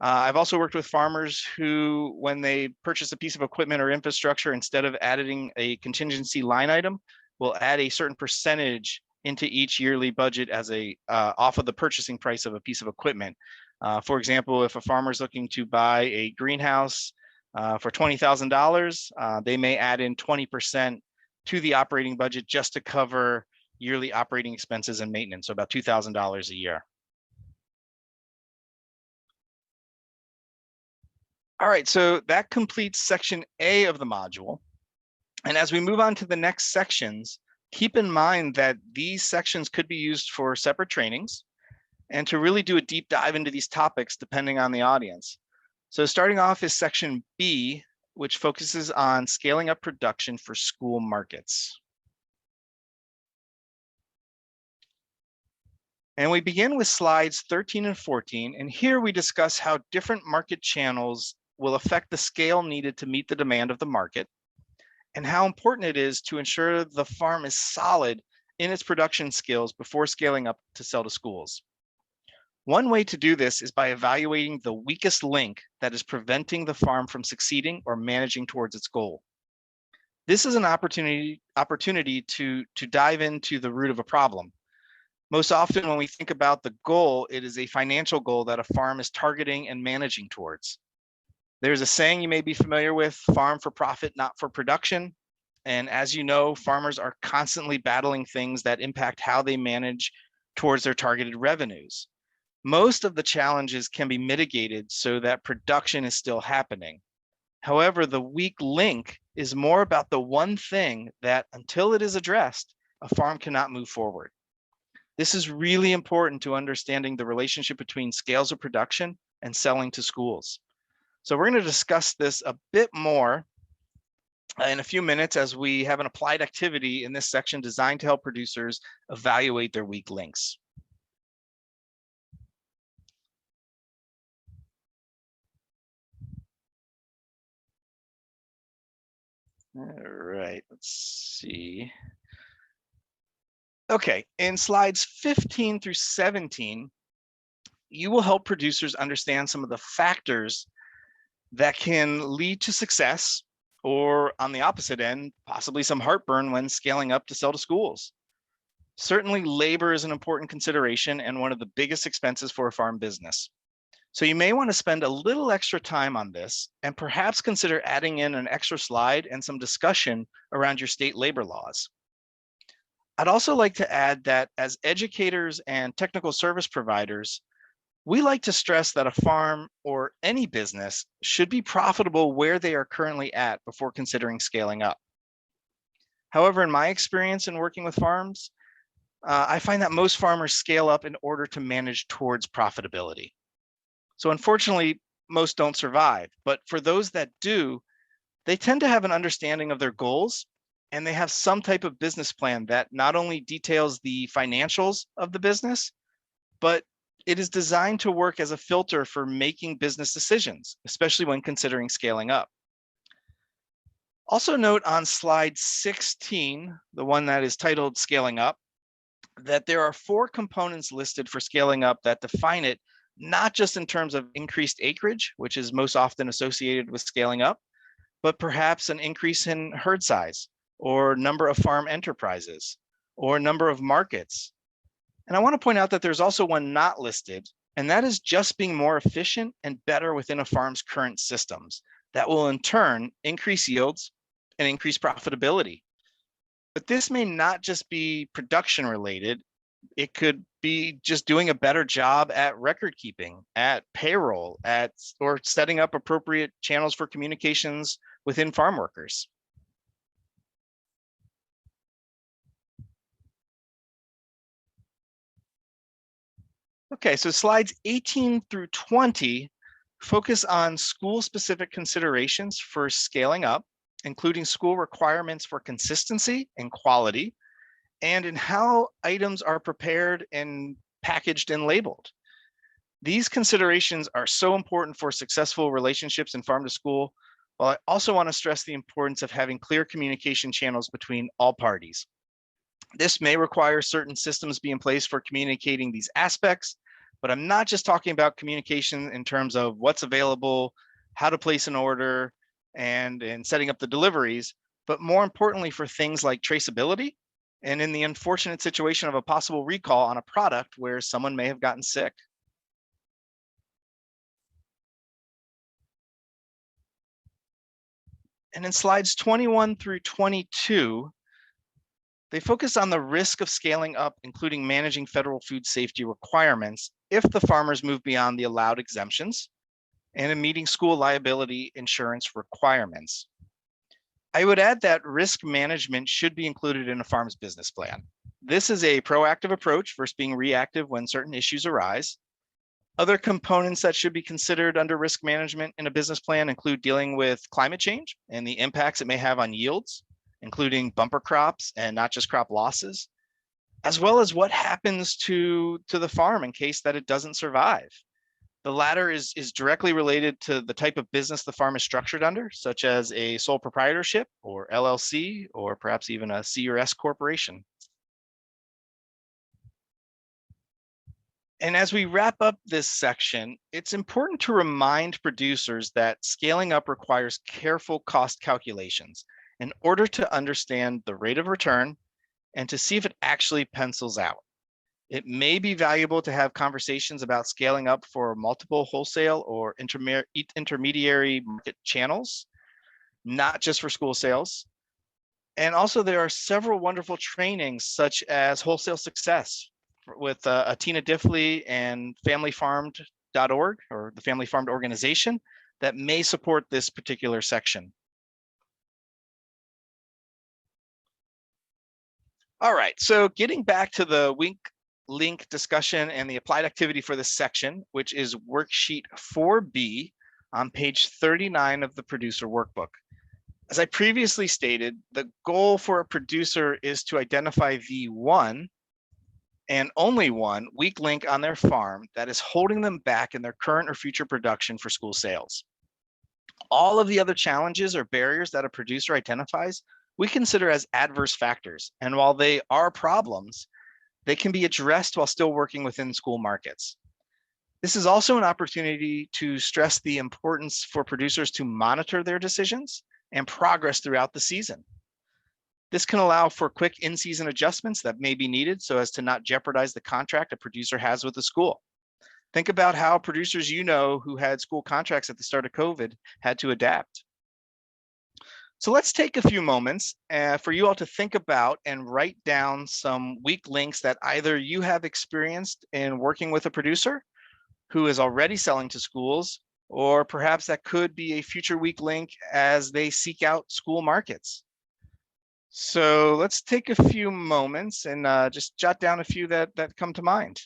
I've also worked with farmers who, when they purchase a piece of equipment or infrastructure, instead of adding a contingency line item, will add a certain percentage into each yearly budget as a off of the purchasing price of a piece of equipment. For example, if a farmer is looking to buy a greenhouse for $20,000, they may add in 20% to the operating budget just to cover yearly operating expenses and maintenance, so about $2,000 a year. All right, so that completes section A of the module. And as we move on to the next sections, keep in mind that these sections could be used for separate trainings and to really do a deep dive into these topics depending on the audience. So starting off is section B, which focuses on scaling up production for school markets. And we begin with slides 13 and 14, and here we discuss how different market channels will affect the scale needed to meet the demand of the market, and how important it is to ensure the farm is solid in its production skills before scaling up to sell to schools. One way to do this is by evaluating the weakest link that is preventing the farm from succeeding or managing towards its goal. This is an opportunity to dive into the root of a problem. Most often when we think about the goal, it is a financial goal that a farm is targeting and managing towards. There's a saying you may be familiar with, farm for profit, not for production. And as you know, farmers are constantly battling things that impact how they manage towards their targeted revenues. Most of the challenges can be mitigated so that production is still happening. However, the weak link is more about the one thing that, until it is addressed, a farm cannot move forward. This is really important to understanding the relationship between scales of production and selling to schools. So we're going to discuss this a bit more in a few minutes as we have an applied activity in this section designed to help producers evaluate their weak links. All right, let's see. Okay, in slides 15 through 17, you will help producers understand some of the factors that can lead to success, or on the opposite end, possibly some heartburn when scaling up to sell to schools. Certainly, labor is an important consideration and one of the biggest expenses for a farm business. So you may want to spend a little extra time on this and perhaps consider adding in an extra slide and some discussion around your state labor laws. I'd also like to add that as educators and technical service providers, we like to stress that a farm or any business should be profitable where they are currently at before considering scaling up. However, in my experience in working with farms, I find that most farmers scale up in order to manage towards profitability. So unfortunately, most don't survive, but for those that do, they tend to have an understanding of their goals, and they have some type of business plan that not only details the financials of the business, but it is designed to work as a filter for making business decisions, especially when considering scaling up. Also note on slide 16, the one that is titled Scaling Up, that there are 4 components listed for scaling up that define it, not just in terms of increased acreage, which is most often associated with scaling up, but perhaps an increase in herd size, or number of farm enterprises, or number of markets. And I want to point out that there's also one not listed, and that is just being more efficient and better within a farm's current systems. That will in turn increase yields and increase profitability. But this may not just be production related. It could be just doing a better job at record keeping, at payroll, or setting up appropriate channels for communications within farm workers. Okay, so slides 18 through 20 focus on school-specific considerations for scaling up, including school requirements for consistency and quality, and in how items are prepared and packaged and labeled. These considerations are so important for successful relationships in farm to school, while I also want to stress the importance of having clear communication channels between all parties. This may require certain systems be in place for communicating these aspects, but I'm not just talking about communication in terms of what's available, how to place an order, and setting up the deliveries, but more importantly for things like traceability, and in the unfortunate situation of a possible recall on a product where someone may have gotten sick. And in slides 21 through 22, they focus on the risk of scaling up, including managing federal food safety requirements if the farmers move beyond the allowed exemptions and in meeting school liability insurance requirements. I would add that risk management should be included in a farm's business plan. This is a proactive approach versus being reactive when certain issues arise. Other components that should be considered under risk management in a business plan include dealing with climate change and the impacts it may have on yields, including bumper crops and not just crop losses, as well as what happens to the farm in case that it doesn't survive. The latter is directly related to the type of business the farm is structured under, such as a sole proprietorship or LLC, or perhaps even a C or S corporation. And as we wrap up this section, it's important to remind producers that scaling up requires careful cost calculations in order to understand the rate of return and to see if it actually pencils out. It may be valuable to have conversations about scaling up for multiple wholesale or intermediary market channels, not just for school sales. And also there are several wonderful trainings such as Wholesale Success with Tina Diffley and familyfarmed.org, or the Family Farmed organization, that may support this particular section. All right, so getting back to the link discussion and the applied activity for this section, which is worksheet 4B on page 39 of the producer workbook. As I previously stated, the goal for a producer is to identify the one and only one weak link on their farm that is holding them back in their current or future production for school sales. All of the other challenges or barriers that a producer identifies, we consider as adverse factors. And while they are problems, they can be addressed while still working within school markets. This is also an opportunity to stress the importance for producers to monitor their decisions and progress throughout the season. This can allow for quick in-season adjustments that may be needed so as to not jeopardize the contract a producer has with the school. Think about how producers who had school contracts at the start of COVID had to adapt. So let's take a few moments for you all to think about and write down some weak links that either you have experienced in working with a producer who is already selling to schools, or perhaps that could be a future weak link as they seek out school markets. So let's take a few moments and just jot down a few that come to mind.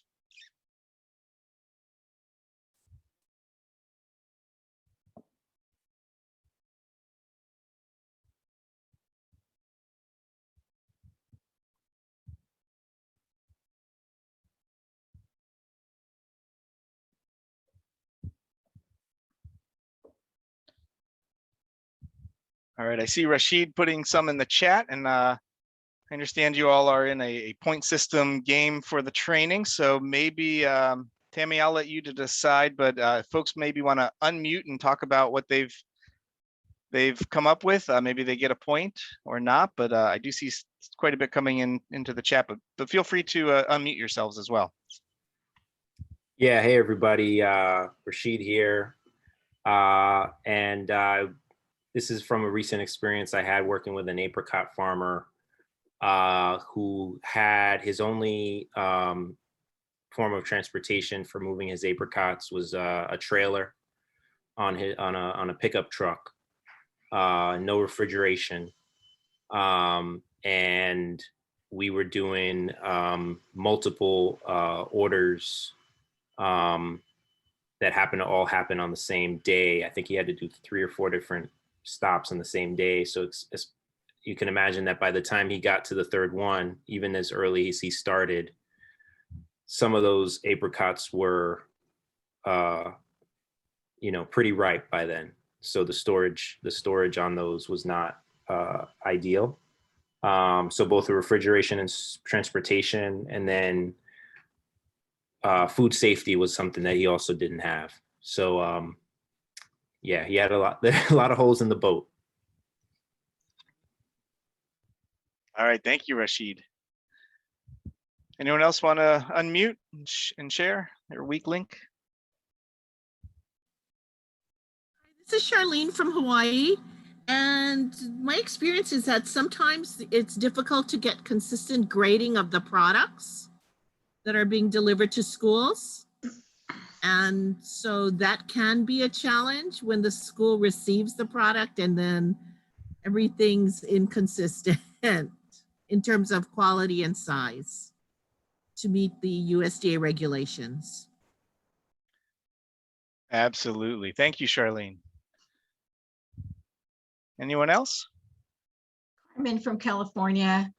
All right, I see Rashid putting some in the chat, and I understand you all are in a point system game for the training. So maybe, Tammy, I'll let you to decide, but folks maybe want to unmute and talk about what they've come up with. Maybe they get a point or not, but I do see quite a bit coming into the chat, but feel free to unmute yourselves as well. Yeah, hey everybody, Rashid here. This is from a recent experience I had working with an apricot farmer who had his only form of transportation for moving his apricots was a trailer on a pickup truck, no refrigeration, and we were doing multiple orders that happened to all happen on the same day. I think he had to do 3 or 4 different stops on the same day. So it's you can imagine that by the time he got to the third one, even as early as he started, some of those apricots were, pretty ripe by then. So the storage on those was not ideal. So both the refrigeration and transportation, and then food safety was something that he also didn't have. So yeah, he had a lot of holes in the boat. All right, thank you, Rashid. Anyone else want to unmute and share their weak link? This is Charlene from Hawaii. And my experience is that sometimes it's difficult to get consistent grading of the products that are being delivered to schools. And so that can be a challenge when the school receives the product and then everything's inconsistent in terms of quality and size to meet the USDA regulations. Absolutely. Thank you, Charlene. Anyone else? I'm from California.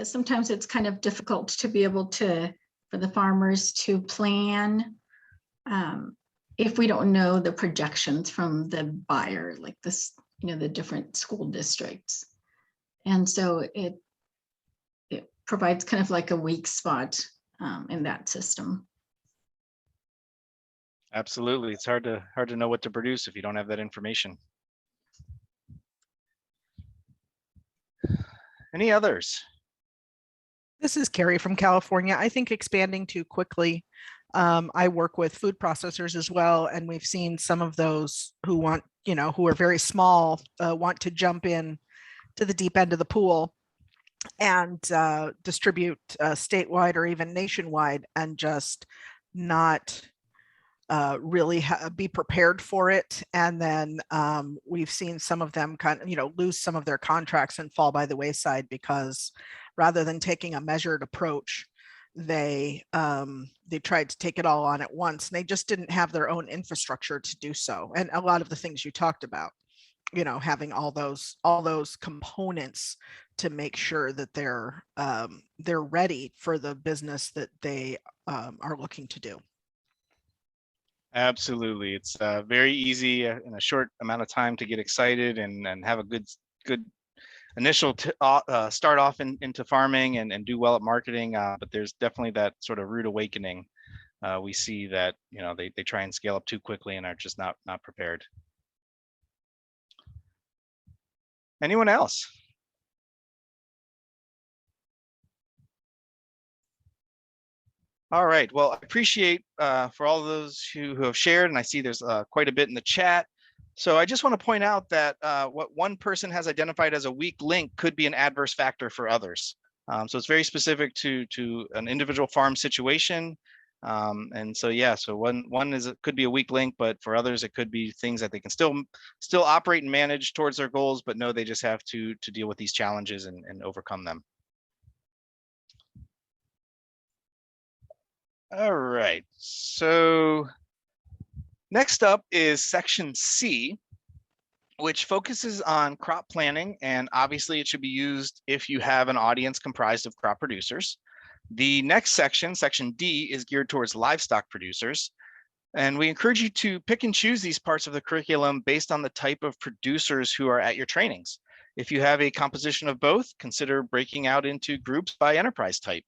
Sometimes it's kind of difficult to be able to, for the farmers to plan if we don't know the projections from the buyer, like this, the different school districts. And so it provides kind of like a weak spot in that system. Absolutely. It's hard to know what to produce if you don't have that information. Any others? This is Carrie from California. I think expanding too quickly. I work with food processors as well, and we've seen some of those who want, who are very small, want to jump in to the deep end of the pool and distribute statewide or even nationwide, and just not really be prepared for it. And then we've seen some of them kind of, lose some of their contracts and fall by the wayside because rather than taking a measured approach, they tried to take it all on at once, and they just didn't have their own infrastructure to do so. And a lot of the things you talked about, having all those components to make sure that they're ready for the business that they are looking to do. Absolutely. It's very easy in a short amount of time to get excited and have a good initial start off into farming and do well at marketing. But there's definitely that sort of rude awakening. We see that, they try and scale up too quickly and are just not prepared. Anyone else? All right. Well, I appreciate for all of those who have shared, and I see there's quite a bit in the chat. So I just want to point out that what one person has identified as a weak link could be an adverse factor for others. So it's very specific to an individual farm situation. And so, yeah, so one is it could be a weak link, but for others, it could be things that they can still operate and manage towards their goals, but no, they just have to deal with these challenges and overcome them. All right, so next up is section C, which focuses on crop planning, and obviously it should be used if you have an audience comprised of crop producers. The next section, section D, is geared towards livestock producers, and we encourage you to pick and choose these parts of the curriculum based on the type of producers who are at your trainings. If you have a composition of both, consider breaking out into groups by enterprise type.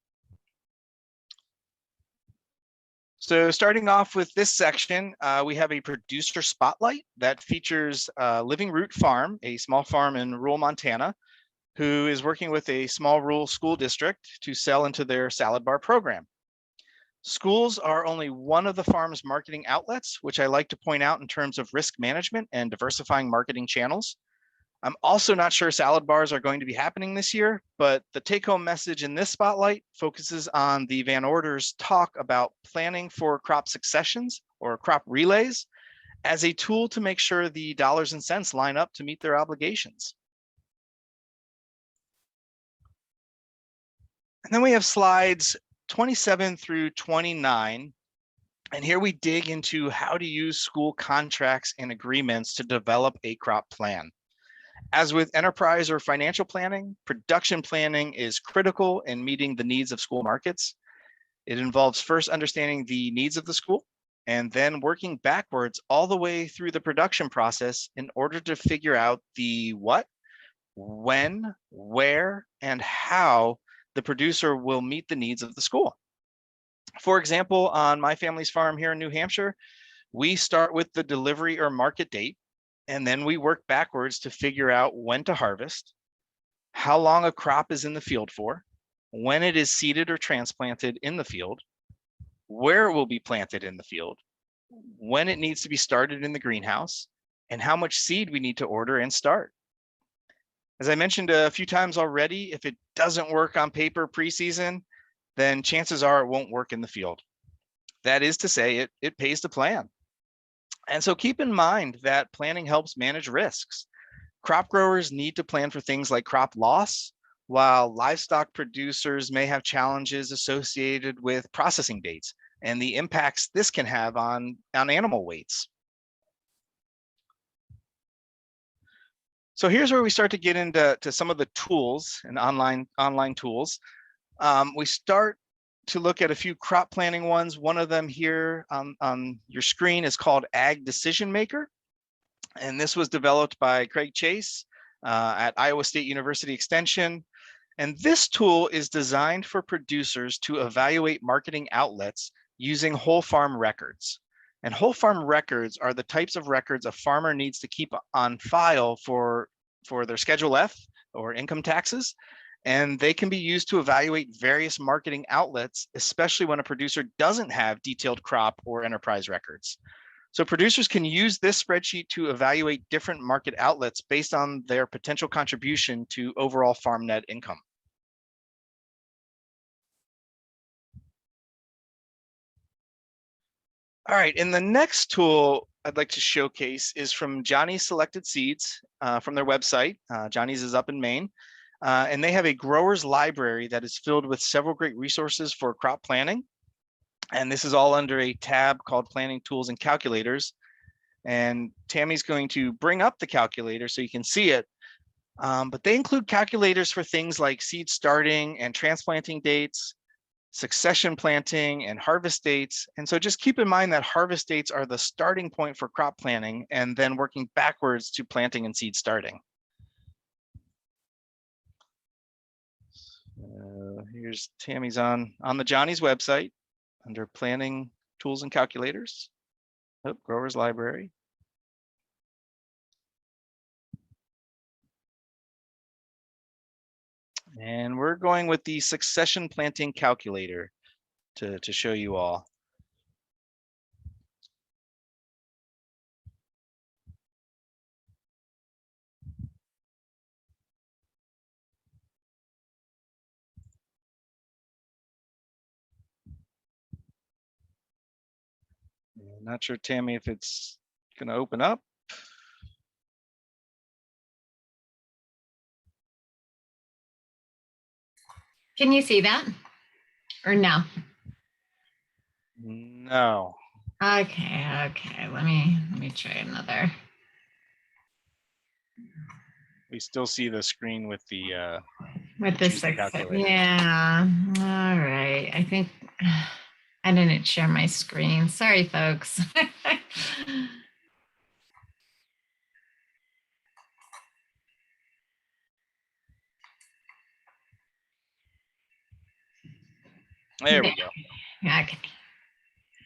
So starting off with this section, we have a producer spotlight that features Living Root Farm, a small farm in rural Montana, who is working with a small rural school district to sell into their salad bar program. Schools are only one of the farm's marketing outlets, which I like to point out in terms of risk management and diversifying marketing channels. I'm also not sure salad bars are going to be happening this year, but the take-home message in this spotlight focuses on the Van Order's talk about planning for crop successions or crop relays as a tool to make sure the dollars and cents line up to meet their obligations. And then we have slides 27 through 29, And here we dig into how to use school contracts and agreements to develop a crop plan. As with enterprise or financial planning, production planning is critical in meeting the needs of school markets. It involves first understanding the needs of the school and then working backwards all the way through the production process in order to figure out the what, when, where, and how the producer will meet the needs of the school. For example, on my family's farm here in New Hampshire, we start with the delivery or market date, and then we work backwards to figure out when to harvest, how long a crop is in the field for, when it is seeded or transplanted in the field, where it will be planted in the field, when it needs to be started in the greenhouse, and how much seed we need to order and start. As I mentioned a few times already, if it doesn't work on paper preseason, then chances are it won't work in the field. That is to say, it pays to plan. And so keep in mind that planning helps manage risks. Crop growers need to plan for things like crop loss, while livestock producers may have challenges associated with processing dates and the impacts this can have on animal weights. So here's where we start to get into some of the tools and online tools. We start to look at a few crop planning ones. One of them here on your screen is called Ag Decision Maker. And this was developed by Craig Chase at Iowa State University Extension. And this tool is designed for producers to evaluate marketing outlets using whole farm records. And whole farm records are the types of records a farmer needs to keep on file for their Schedule F or income taxes. And they can be used to evaluate various marketing outlets, especially when a producer doesn't have detailed crop or enterprise records. So producers can use this spreadsheet to evaluate different market outlets based on their potential contribution to overall farm net income. All right, and the next tool I'd like to showcase is from Johnny's Selected Seeds from their website. Johnny's is up in Maine, and they have a grower's library that is filled with several great resources for crop planning. And this is all under a tab called Planning Tools and Calculators. And Tammy's going to bring up the calculator so you can see it. But they include calculators for things like seed starting and transplanting dates, succession planting and harvest dates. And so just keep in mind that harvest dates are the starting point for crop planning and then working backwards to planting and seed starting. Here's Tammy's on the Johnny's website under Planning Tools and Calculators. Oh, Grower's Library. And we're going with the succession planting calculator to show you all. I'm not sure, Tammy, if it's going to open up. Can you see that or no? No. Okay. Let me try another. We still see the screen with the calculator. Yeah. All right. I think I didn't share my screen. Sorry, folks. There we go. Okay.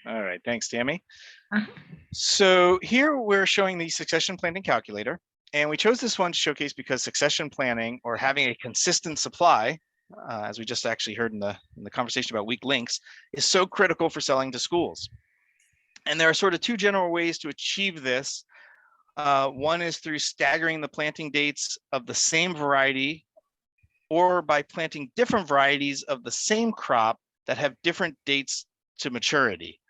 All right. Thanks, Tammy. Uh-huh. So here we're showing the succession planning calculator. And we chose this one to showcase because succession planning, or having a consistent supply, as we just actually heard in the conversation about weak links, is so critical for selling to schools. And there are sort of two general ways to achieve this. One is through staggering the planting dates of the same variety, or by planting different varieties of the same crop that have different dates to maturity.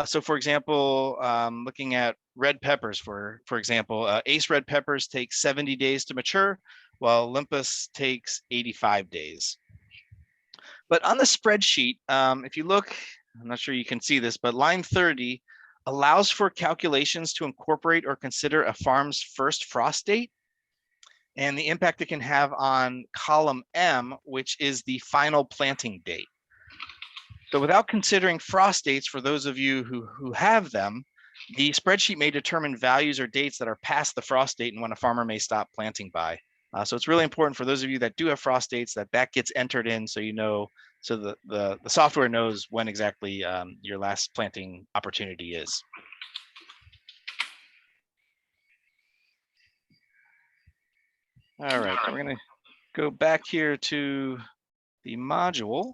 So for example, looking at red peppers, for example, Ace red peppers take 70 days to mature, while Olympus takes 85 days. But on the spreadsheet, if you look I'm not sure you can see this, but line 30 allows for calculations to incorporate or consider a farm's first frost date and the impact it can have on column M, which is the final planting date. So without considering frost dates, for those of you who have them, the spreadsheet may determine values or dates that are past the frost date and when a farmer may stop planting by. So it's really important for those of you that do have frost dates that gets entered in, so you know, so the software knows when exactly your last planting opportunity is. All right, so we're going to go back here to the module.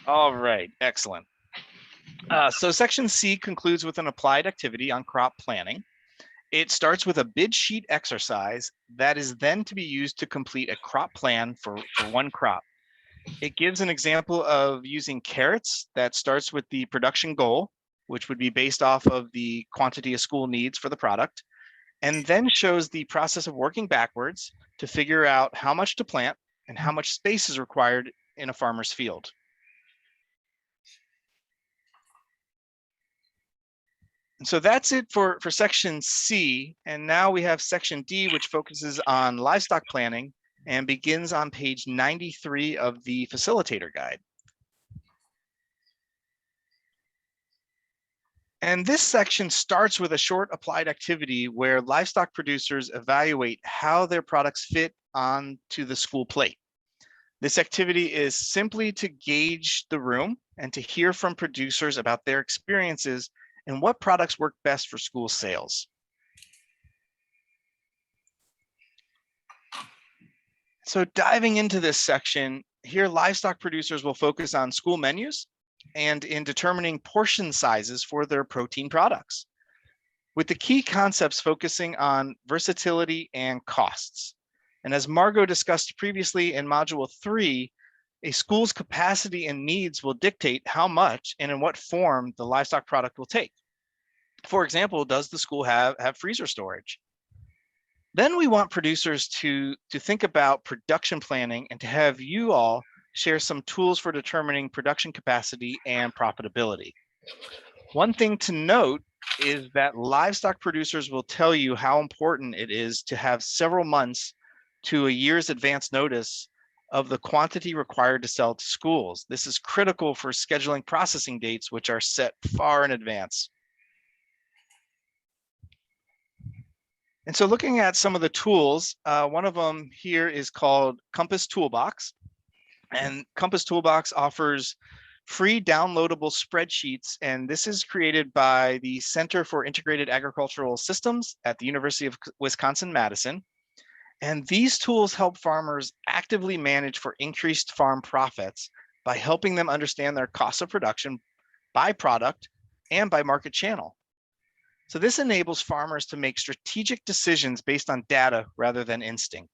All right, excellent. So section C concludes with an applied activity on crop planning. It starts with a bid sheet exercise that is then to be used to complete a crop plan for one crop. It gives an example of using carrots that starts with the production goal, which would be based off of the quantity a school needs for the product, and then shows the process of working backwards to figure out how much to plant and how much space is required in a farmer's field. And so that's it for section C. And now we have section D, which focuses on livestock planning and begins on page 93 of the Facilitator Guide. And this section starts with a short applied activity where livestock producers evaluate how their products fit onto the school plate. This activity is simply to gauge the room and to hear from producers about their experiences and what products work best for school sales. So diving into this section, here livestock producers will focus on school menus and in determining portion sizes for their protein products, with the key concepts focusing on versatility and costs. And as Margot discussed previously in Module 3, a school's capacity and needs will dictate how much and in what form the livestock product will take. For example, does the school have freezer storage? Then we want producers to think about production planning and to have you all share some tools for determining production capacity and profitability. One thing to note is that livestock producers will tell you how important it is to have several months to a year's advance notice of the quantity required to sell to schools. This is critical for scheduling processing dates, which are set far in advance. And so looking at some of the tools, one of them here is called Compass Toolbox. And Compass Toolbox offers free downloadable spreadsheets. And this is created by the Center for Integrated Agricultural Systems at the University of Wisconsin-Madison. And these tools help farmers actively manage for increased farm profits by helping them understand their cost of production by product and by market channel. So this enables farmers to make strategic decisions based on data rather than instinct.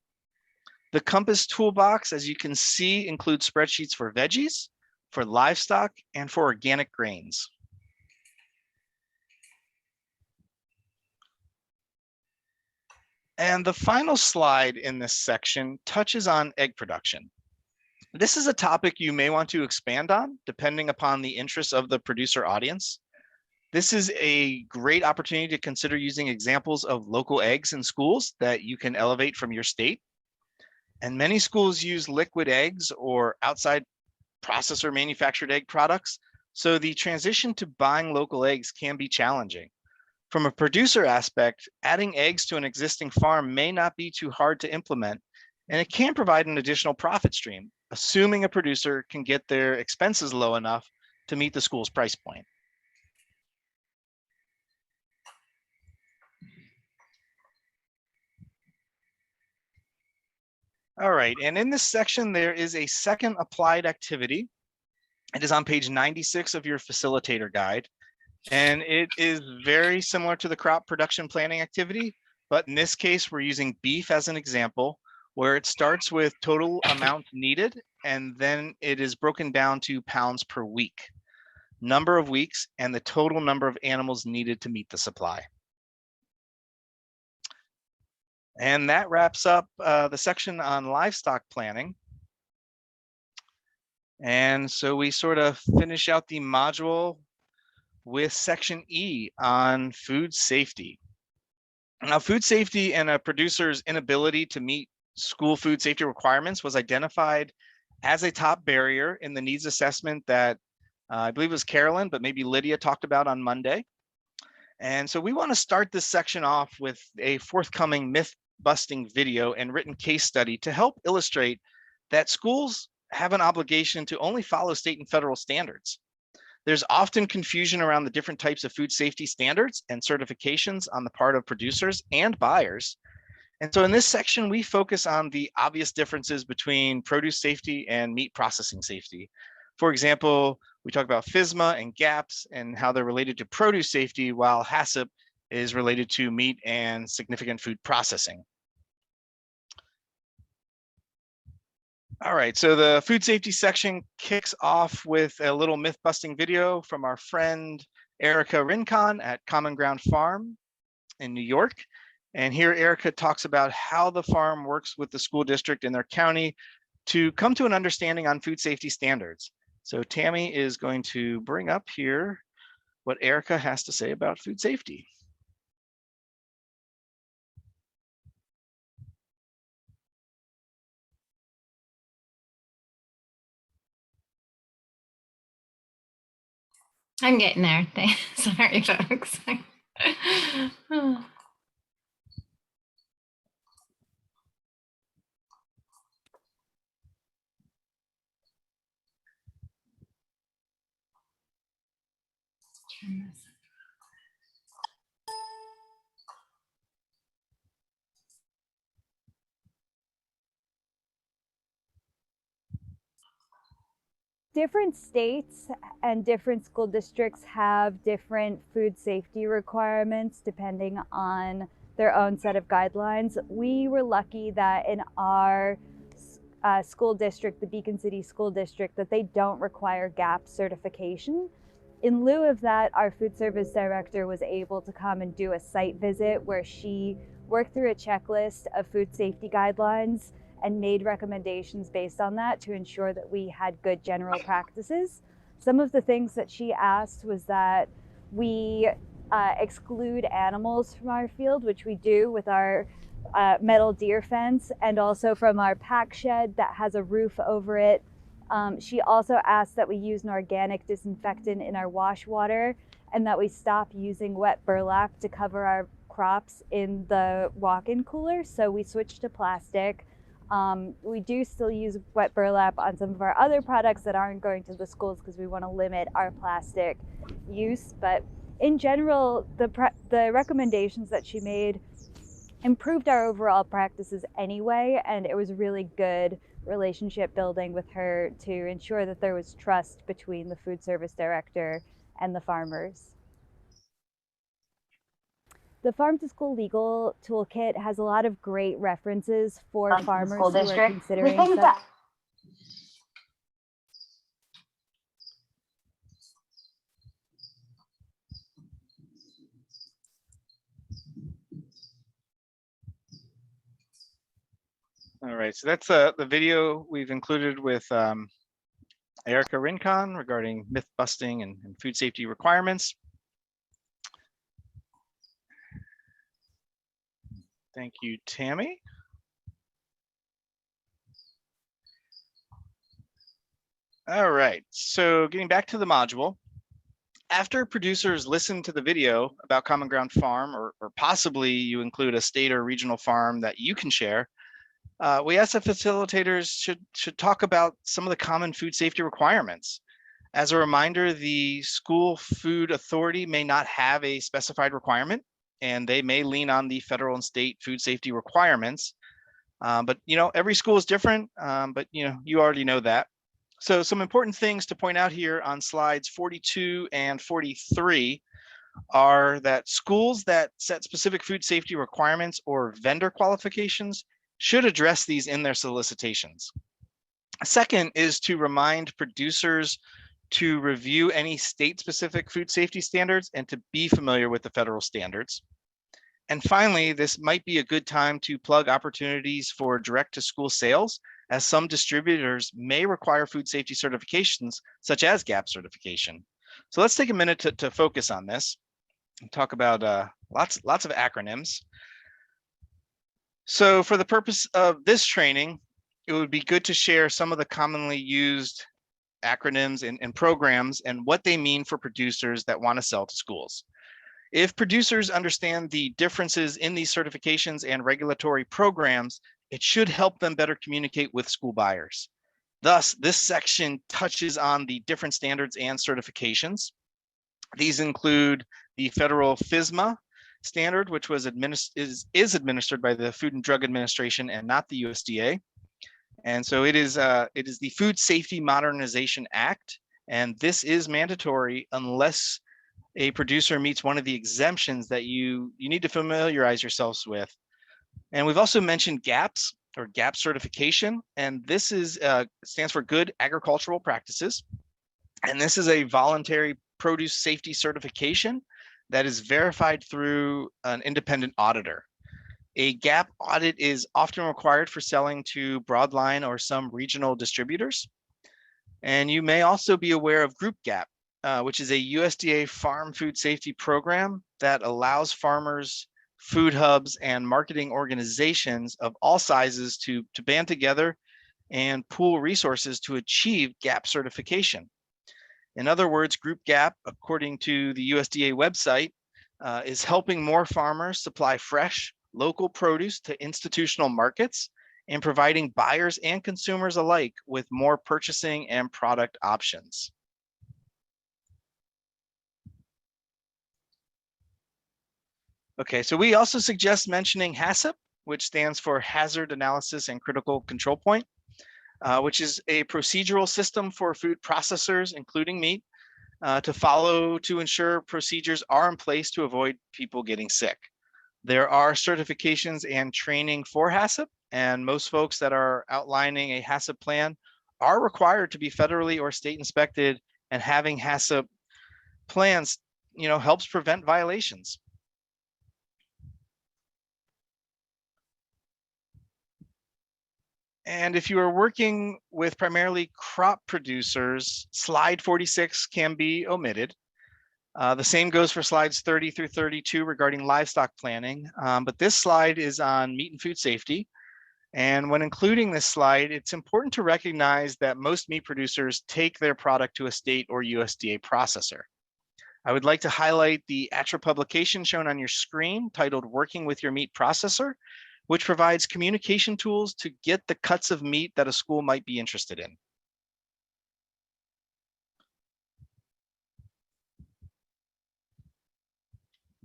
The Compass Toolbox, as you can see, includes spreadsheets for veggies, for livestock, and for organic grains. And the final slide in this section touches on egg production. This is a topic you may want to expand on, depending upon the interests of the producer audience. This is a great opportunity to consider using examples of local eggs in schools that you can elevate from your state. And many schools use liquid eggs or outside processor manufactured egg products. So the transition to buying local eggs can be challenging. From a producer aspect, adding eggs to an existing farm may not be too hard to implement, and it can provide an additional profit stream, assuming a producer can get their expenses low enough to meet the school's price point. All right, and in this section, there is a second applied activity. It is on page 96 of your Facilitator Guide, and it is very similar to the crop production planning activity, but in this case, we're using beef as an example, where it starts with total amount needed, and then it is broken down to pounds per week, number of weeks, and the total number of animals needed to meet the supply. And that wraps up the section on livestock planning. And so we sort of finish out the module with section E on food safety. Now, food safety and a producer's inability to meet school food safety requirements was identified as a top barrier in the needs assessment that I believe it was Carolyn, but maybe Lydia talked about on Monday. And so we want to start this section off with a forthcoming myth-busting video and written case study to help illustrate that schools have an obligation to only follow state and federal standards. There's often confusion around the different types of food safety standards and certifications on the part of producers and buyers. And so in this section, we focus on the obvious differences between produce safety and meat processing safety. For example, we talk about FSMA and GAPS and how they're related to produce safety, while HACCP is related to meat and significant food processing. All right, so the food safety section kicks off with a little myth busting video from our friend Erica Rincon at Common Ground Farm in New York. And here Erica talks about how the farm works with the school district in their county to come to an understanding on food safety standards. So Tammy is going to bring up here what Erica has to say about food safety. I'm getting there. Sorry, folks. Different states and different school districts have different food safety requirements depending on their own set of guidelines. We were lucky that in our school district, the Beacon City School District, that they don't require GAP certification. In lieu of that, our food service director was able to come and do a site visit where she worked through a checklist of food safety guidelines and made recommendations based on that to ensure that we had good general practices. Some of the things that she asked was that we exclude animals from our field, which we do with our metal deer fence, and also from our pack shed that has a roof over it. She also asked that we use an organic disinfectant in our wash water and that we stop using wet burlap to cover our crops in the walk-in cooler. So we switched to plastic. We do still use wet burlap on some of our other products that aren't going to the schools because we want to limit our plastic use. But in general, the recommendations that she made improved our overall practices anyway, and it was really good relationship building with her to ensure that there was trust between the food service director and the farmers. The Farm to School Legal Toolkit has a lot of great references for farmers who are considering such. All right, so that's the video we've included with Erica Rincon regarding myth busting and food safety requirements. Thank you, Tammy. All right, so getting back to the module. After producers listen to the video about Common Ground Farm, or possibly you include a state or regional farm that you can share, we asked the facilitators should talk about some of the common food safety requirements. As a reminder, the school food authority may not have a specified requirement, and they may lean on the federal and state food safety requirements. But every school is different, but you already know that. So some important things to point out here on slides 42 and 43 are that schools that set specific food safety requirements or vendor qualifications should address these in their solicitations. Second is to remind producers to review any state-specific food safety standards and to be familiar with the federal standards. And finally, this might be a good time to plug opportunities for direct-to-school sales, as some distributors may require food safety certifications, such as GAP certification. So let's take a minute to focus on this and talk about lots of acronyms. So for the purpose of this training, it would be good to share some of the commonly used acronyms and programs and what they mean for producers that want to sell to schools. If producers understand the differences in these certifications and regulatory programs, it should help them better communicate with school buyers. Thus, this section touches on the different standards and certifications. These include the federal FSMA standard, which was is administered by the Food and Drug Administration and not the USDA. And so it is the Food Safety Modernization Act, and this is mandatory unless a producer meets one of the exemptions that you need to familiarize yourselves with. And we've also mentioned GAPs, or GAP certification, and this is stands for Good Agricultural Practices. And this is a voluntary produce safety certification that is verified through an independent auditor. A GAP audit is often required for selling to broadline or some regional distributors. And you may also be aware of Group GAP, which is a USDA farm food safety program that allows farmers, food hubs, and marketing organizations of all sizes to band together and pool resources to achieve GAP certification. In other words, Group GAP, according to the USDA website, is helping more farmers supply fresh, local produce to institutional markets and providing buyers and consumers alike with more purchasing and product options. Okay, so we also suggest mentioning HACCP, which stands for Hazard Analysis and Critical Control Point, which is a procedural system for food processors, including meat, to follow to ensure procedures are in place to avoid people getting sick. There are certifications and training for HACCP, and most folks that are outlining a HACCP plan are required to be federally or state inspected, and having HACCP plans, helps prevent violations. And if you are working with primarily crop producers, slide 46 can be omitted. The same goes for slides 30 through 32 regarding livestock planning, but this slide is on meat and food safety. And when including this slide, it's important to recognize that most meat producers take their product to a state or USDA processor. I would like to highlight the ATRA publication shown on your screen titled Working with Your Meat Processor, which provides communication tools to get the cuts of meat that a school might be interested in.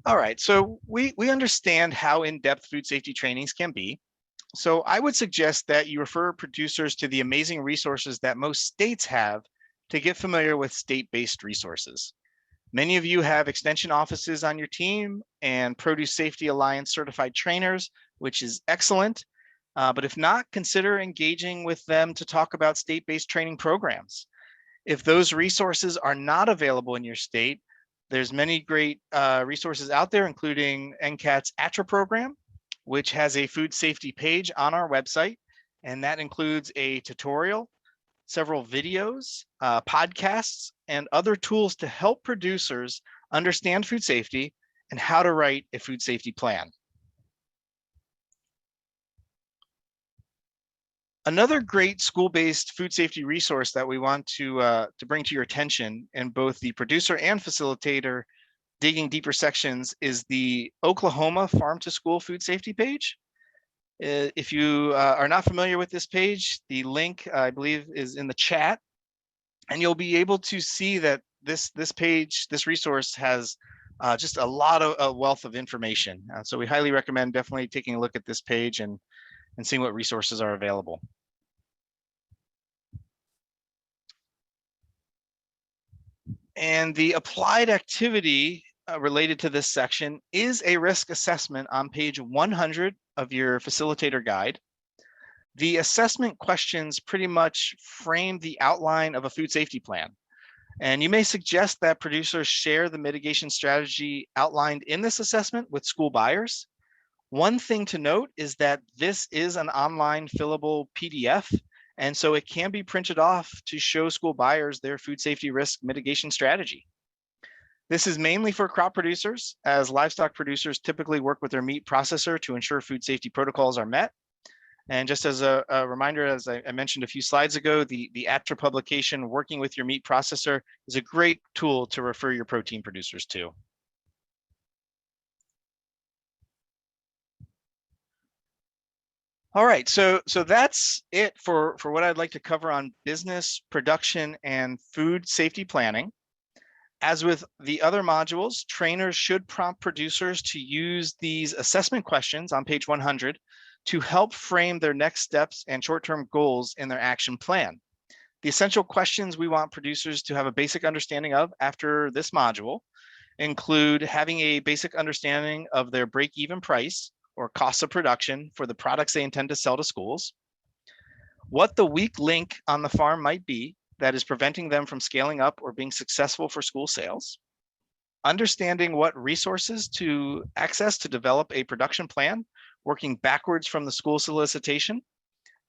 All right, so we understand how in-depth food safety trainings can be. So I would suggest that you refer producers to the amazing resources that most states have to get familiar with state-based resources. Many of you have extension offices on your team and Produce Safety Alliance certified trainers, which is excellent. But if not, consider engaging with them to talk about state-based training programs. If those resources are not available in your state, there's many great resources out there, including NCAT's ATRA program, which has a food safety page on our website. And that includes a tutorial, several videos, podcasts, and other tools to help producers understand food safety and how to write a food safety plan. Another great school-based food safety resource that we want to bring to your attention in both the producer and facilitator digging deeper sections is the Oklahoma Farm to School food safety page. If you are not familiar with this page, the link I believe is in the chat, and you'll be able to see that this page, this resource has just a lot of a wealth of information. So we highly recommend definitely taking a look at this page and seeing what resources are available. And the applied activity related to this section is a risk assessment on page 100 of your facilitator guide. The assessment questions pretty much frame the outline of a food safety plan. And you may suggest that producers share the mitigation strategy outlined in this assessment with school buyers. One thing to note is that this is an online fillable PDF, and so it can be printed off to show school buyers their food safety risk mitigation strategy. This is mainly for crop producers, as livestock producers typically work with their meat processor to ensure food safety protocols are met. And just as a reminder, as I mentioned a few slides ago, the ATRA publication, Working with Your Meat Processor, is a great tool to refer your protein producers to. All right, so that's it for what I'd like to cover on business, production, and food safety planning. As with the other modules, trainers should prompt producers to use these assessment questions on page 100 to help frame their next steps and short-term goals in their action plan. The essential questions we want producers to have a basic understanding of after this module include having a basic understanding of their break-even price or cost of production for the products they intend to sell to schools, what the weak link on the farm might be that is preventing them from scaling up or being successful for school sales, understanding what resources to access to develop a production plan, working backwards from the school solicitation,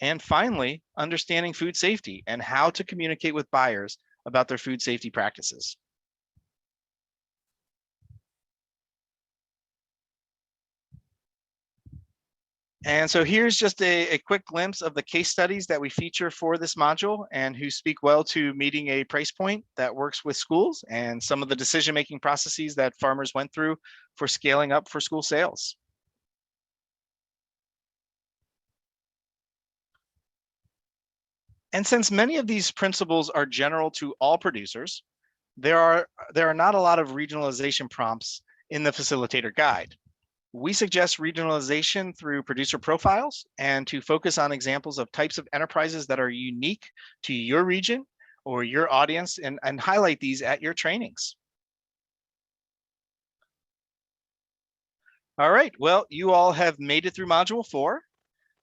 and finally, understanding food safety and how to communicate with buyers about their food safety practices. And so here's just a quick glimpse of the case studies that we feature for this module and who speak well to meeting a price point that works with schools and some of the decision-making processes that farmers went through for scaling up for school sales. And since many of these principles are general to all producers, there are not a lot of regionalization prompts in the facilitator guide. We suggest regionalization through producer profiles and to focus on examples of types of enterprises that are unique to your region or your audience and highlight these at your trainings. All right, well, you all have made it through module 4.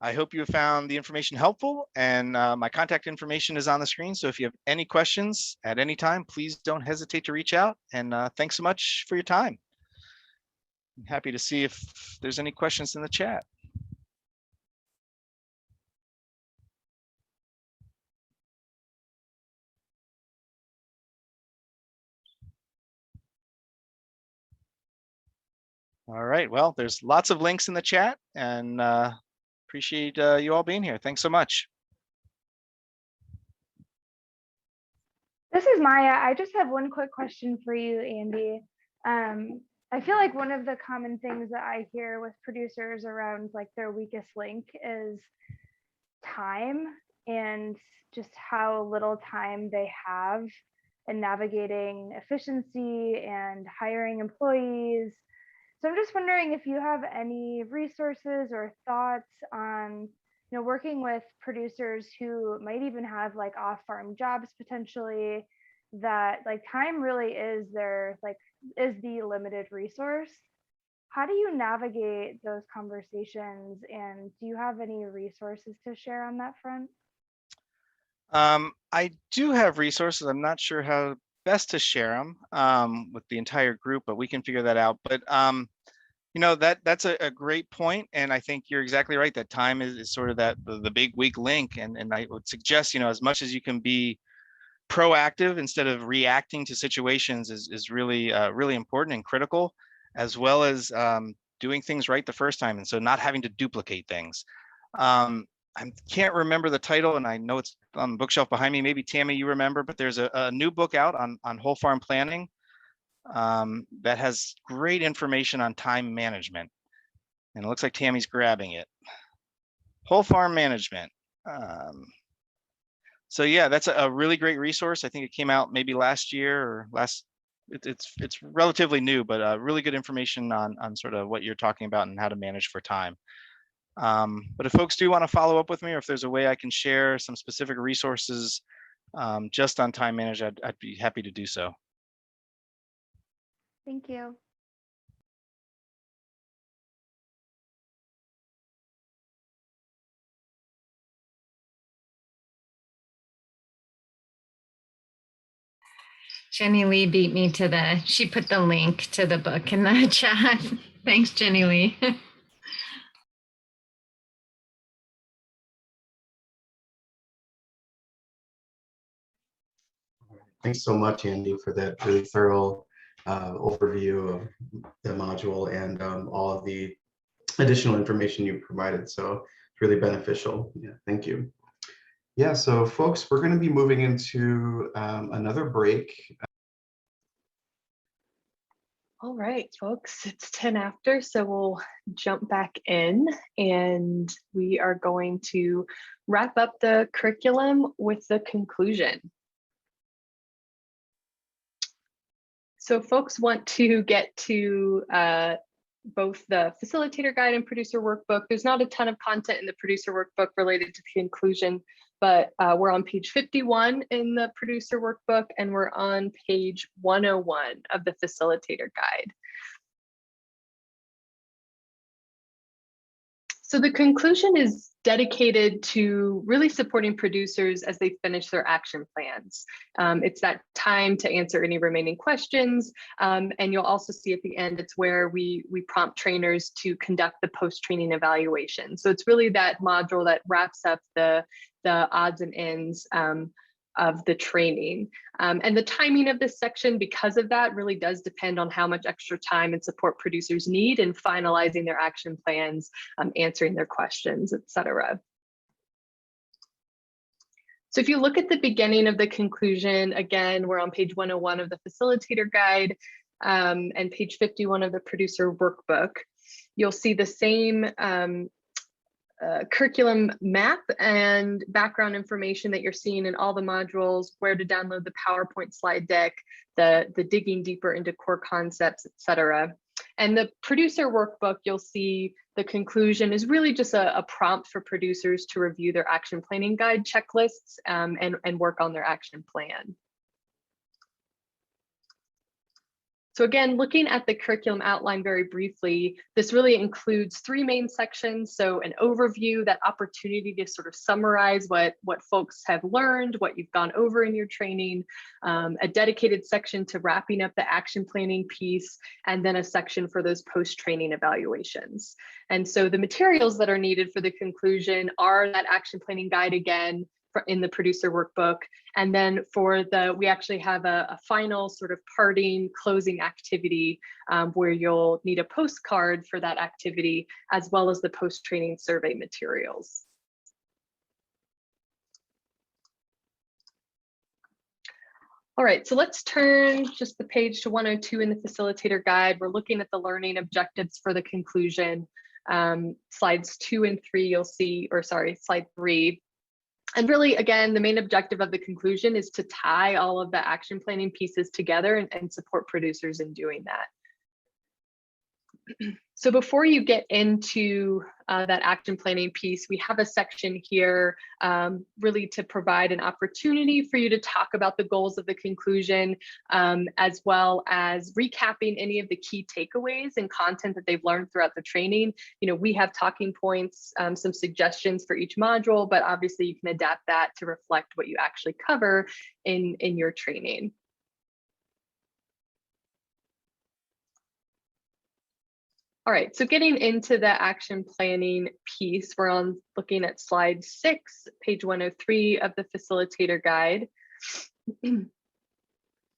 I hope you found the information helpful, and my contact information is on the screen. So if you have any questions at any time, please don't hesitate to reach out, and thanks so much for your time. I'm happy to see if there's any questions in the chat. All right, well, there's lots of links in the chat, and appreciate you all being here. Thanks so much. This is Maya. I just have one quick question for you, Andy. I feel like one of the common things that I hear with producers around like their weakest link is time and just how little time they have in navigating efficiency and hiring employees. So I'm just wondering if you have any resources or thoughts on, working with producers who might even have like off-farm jobs potentially, that like time really is is the limited resource. How do you navigate those conversations, and do you have any resources to share on that front? I do have resources. I'm not sure how best to share them with the entire group, but we can figure that out. But that's a great point, and I think you're exactly right that time is sort of the big weak link, and I would suggest as much as you can be proactive instead of reacting to situations is really really important and critical, as well as doing things right the first time, and so not having to duplicate things. I can't remember the title, and I know it's on the bookshelf behind me. Maybe Tammy, you remember, but there's a new book out on whole farm planning that has great information on time management. And it looks like Tammy's grabbing it. Whole farm management. So yeah, that's a really great resource. I think it came out maybe last year or it's relatively new, but really good information on sort of what you're talking about and how to manage for time. But if folks do want to follow up with me, or if there's a way I can share some specific resources just on time management, I'd be happy to do so. Thank you. Jenny Lee beat me to she put the link to the book in the chat. Thanks, Jenny Lee. Thanks so much, Andy, for that really thorough overview of the module and all of the additional information you provided. So it's really beneficial. Yeah, thank you. Yeah, so folks, we're going to be moving into another break. All right, folks, it's 10 after, so we'll jump back in and we are going to wrap up the curriculum with the conclusion. So folks want to get to both the facilitator guide and producer workbook. There's not a ton of content in the producer workbook related to the conclusion, but we're on page 51 in the producer workbook, and we're on page 101 of the facilitator guide. So the conclusion is dedicated to really supporting producers as they finish their action plans. It's that time to answer any remaining questions. And you'll also see at the end, it's where we prompt trainers to conduct the post-training evaluation. So it's really that module that wraps up the odds and ends of the training. And the timing of this section, because of that, really does depend on how much extra time and support producers need in finalizing their action plans, answering their questions, etc. So if you look at the beginning of the conclusion, again, we're on page 101 of the facilitator guide and page 51 of the producer workbook. You'll see the same curriculum map and background information that you're seeing in all the modules, where to download the PowerPoint slide deck, the digging deeper into core concepts, etc. And the producer workbook, you'll see the conclusion is really just a prompt for producers to review their action planning guide checklists and work on their action plan. So again, looking at the curriculum outline very briefly, this really includes three main sections. So an overview, that opportunity to sort of summarize what folks have learned, what you've gone over in your training, a dedicated section to wrapping up the action planning piece, and then a section for those post-training evaluations. And so the materials that are needed for the conclusion are that action planning guide again, in the producer workbook. And then for we actually have a final sort of parting closing activity where you'll need a postcard for that activity, as well as the post-training survey materials. All right, so let's turn just the page to 102 in the facilitator guide. We're looking at the learning objectives for the conclusion. Slides 2 and 3, you'll see, or sorry, slide 3. And really, again, the main objective of the conclusion is to tie all of the action planning pieces together and support producers in doing that. So before you get into that action planning piece, we have a section here really to provide an opportunity for you to talk about the goals of the conclusion, as well as recapping any of the key takeaways and content that they've learned throughout the training. You know, we have talking points, some suggestions for each module, but obviously you can adapt that to reflect what you actually cover in your training. All right, so getting into the action planning piece, we're looking at slide 6, page 103 of the facilitator guide.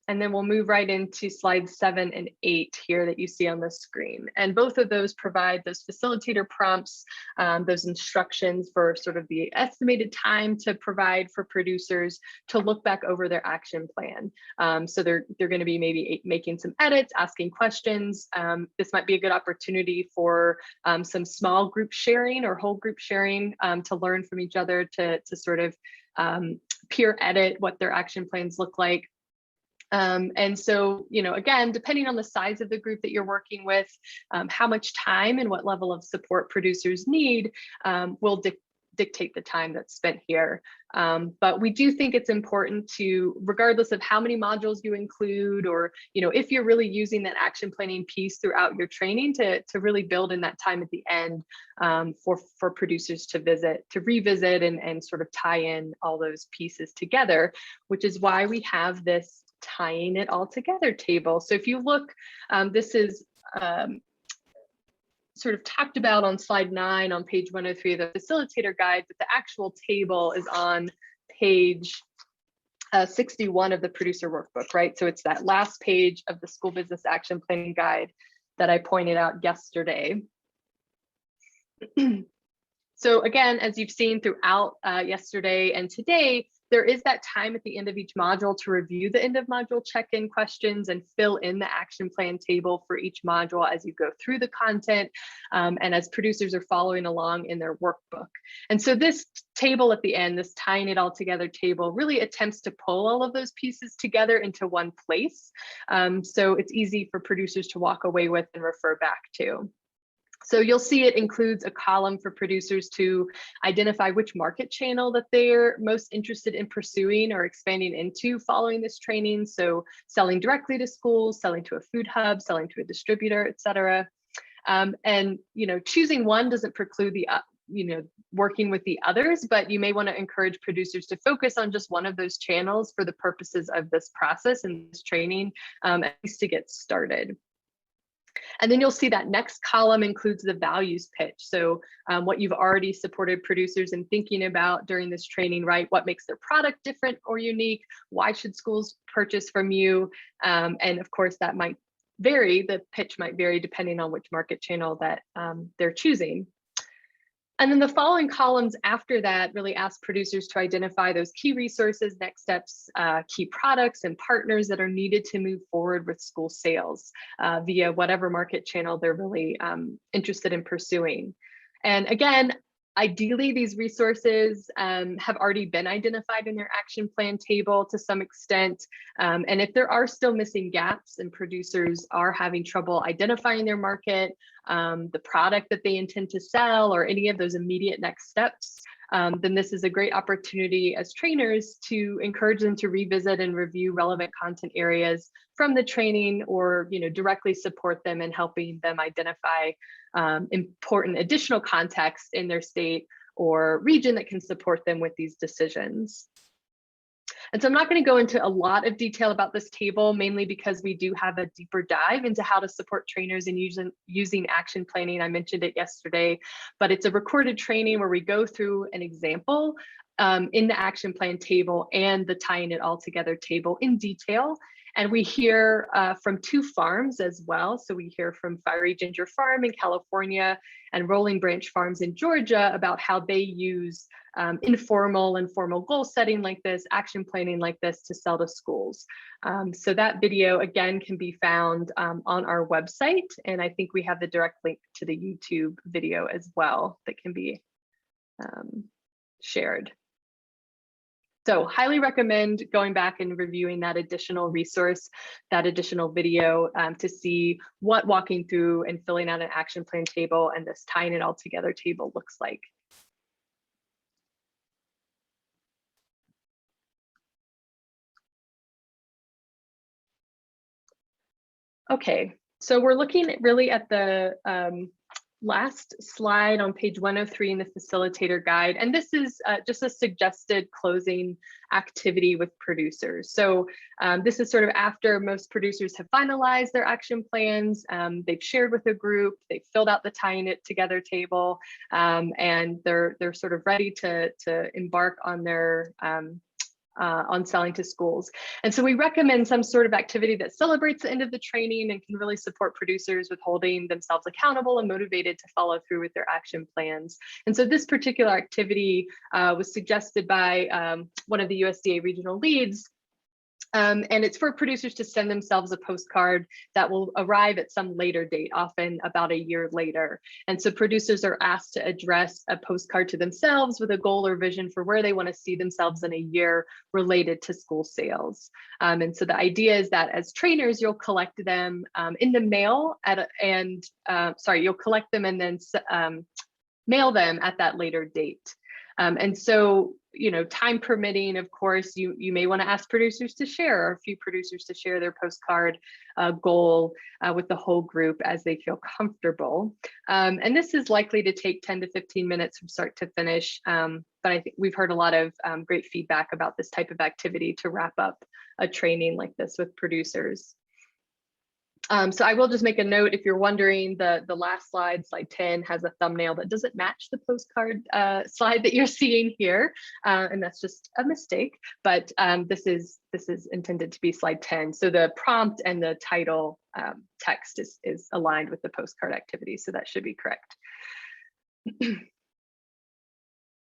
And then we'll move right into slides 7 and 8 here that you see on the screen. And both of those provide those facilitator prompts, those instructions for sort of the estimated time to provide for producers to look back over their action plan. So they're going to be maybe making some edits, asking questions. This might be a good opportunity for some small group sharing or whole group sharing to learn from each other, to sort of peer edit what their action plans look like. And so, you know, again, depending on the size of the group that you're working with, how much time and what level of support producers need will dictate the time that's spent here. But we do think it's important to, regardless of how many modules you include, or, you know, if you're really using that action planning piece throughout your training, to really build in that time at the end for producers to revisit and sort of tie in all those pieces together, which is why we have this tying it all together table. So if you look, this is sort of talked about on slide 9 on page 103 of the facilitator guide, but the actual table is on page 61 of the producer workbook, right? So it's that last page of the school business action planning guide that I pointed out yesterday. So again, as you've seen throughout yesterday and today, there is that time at the end of each module to review the end of module check-in questions and fill in the action plan table for each module as you go through the content and as producers are following along in their workbook. And so this table at the end, this tying it all together table, really attempts to pull all of those pieces together into one place. So it's easy for producers to walk away with and refer back to. So you'll see it includes a column for producers to identify which market channel that they're most interested in pursuing or expanding into following this training. So selling directly to schools, selling to a food hub, selling to a distributor, et cetera. And choosing one doesn't preclude the working with the others, but you may want to encourage producers to focus on just one of those channels for the purposes of this process and this training, at least to get started. And then you'll see that next column includes the values pitch. So what you've already supported producers in thinking about during this training, right? What makes their product different or unique? Why should schools purchase from you? And of course, that might vary. The pitch might vary depending on which market channel that they're choosing. And then the following columns after that really ask producers to identify those key resources, next steps, key products and partners that are needed to move forward with school sales via whatever market channel they're really interested in pursuing. And again, ideally, these resources have already been identified in their action plan table to some extent. And if there are still missing gaps and producers are having trouble identifying their market, the product that they intend to sell, or any of those immediate next steps, then this is a great opportunity as trainers to encourage them to revisit and review relevant content areas from the training, or directly support them in helping them identify important additional context in their state or region that can support them with these decisions. And so I'm not going to go into a lot of detail about this table, mainly because we do have a deeper dive into how to support trainers in using action planning. I mentioned it yesterday, but it's a recorded training where we go through an example in the action plan table and the tying it all together table in detail. And we hear from 2 farms as well. So we hear from Fiery Ginger Farm in California and Rolling Branch Farms in Georgia about how they use informal and formal goal setting like this, action planning like this to sell to schools. So that video again can be found on our website. And I think we have the direct link to the YouTube video as well that can be shared. So highly recommend going back and reviewing that additional resource, that additional video to see what walking through and filling out an action plan table and this tying it all together table looks like. Okay, so we're looking really at the last slide on page 103 in the facilitator guide. And this is just a suggested closing activity with producers. So this is sort of after most producers have finalized their action plans, they've shared with a group, they've filled out the tying it together table, and they're sort of ready to embark on their on selling to schools. And so we recommend some sort of activity that celebrates the end of the training and can really support producers with holding themselves accountable and motivated to follow through with their action plans. And so this particular activity was suggested by one of the USDA regional leads. And it's for producers to send themselves a postcard that will arrive at some later date, often about a year later. And so producers are asked to address a postcard to themselves with a goal or vision for where they want to see themselves in a year related to school sales. And so the idea is that as trainers, you'll collect them in the mail you'll collect them and then mail them at that later date. And so time permitting, of course, you may want to ask producers to share, or a few producers to share their postcard goal with the whole group as they feel comfortable. And this is likely to take 10 to 15 minutes from start to finish. But I think we've heard a lot of great feedback about this type of activity to wrap up a training like this with producers. So I will just make a note, if you're wondering, the last slide, slide 10, has a thumbnail that doesn't match the postcard slide that you're seeing here. And that's just a mistake, but this is intended to be slide 10. So the prompt and the title text is aligned with the postcard activity. So that should be correct.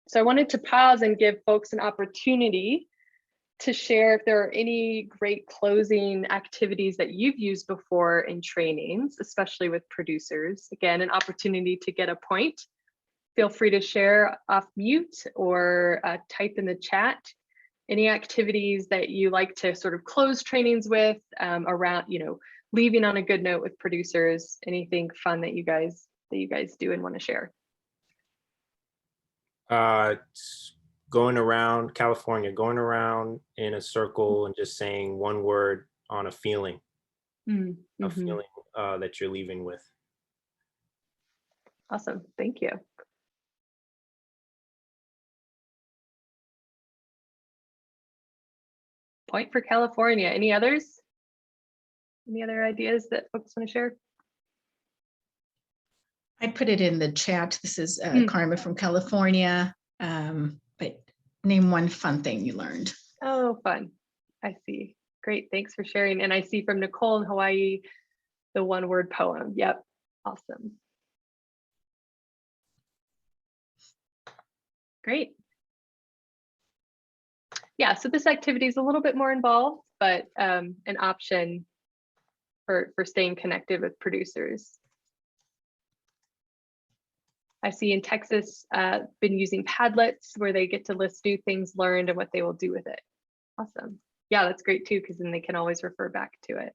So I wanted to pause and give folks an opportunity to share if there are any great closing activities that you've used before in trainings, especially with producers. Again, an opportunity to get a point. Feel free to share off mute or type in the chat any activities that you like to sort of close trainings with, around, leaving on a good note with producers. Anything fun that you guys do and want to share? Going around California, going around in a circle and just saying one word on a feeling, a feeling that you're leaving with. Awesome, thank you. Point for California. Any others? Any other ideas that folks want to share? I put it in the chat. This is Carmen from California. But name one fun thing you learned. Oh, fun. I see. Great. Thanks for sharing. And I see from Nicole in Hawaii, the one-word poem. Yep. Awesome. Great. Yeah, so this activity is a little bit more involved, but an option for staying connected with producers. I see in Texas, been using Padlets where they get to list new things learned and what they will do with it. Awesome. Yeah, that's great too, because then they can always refer back to it.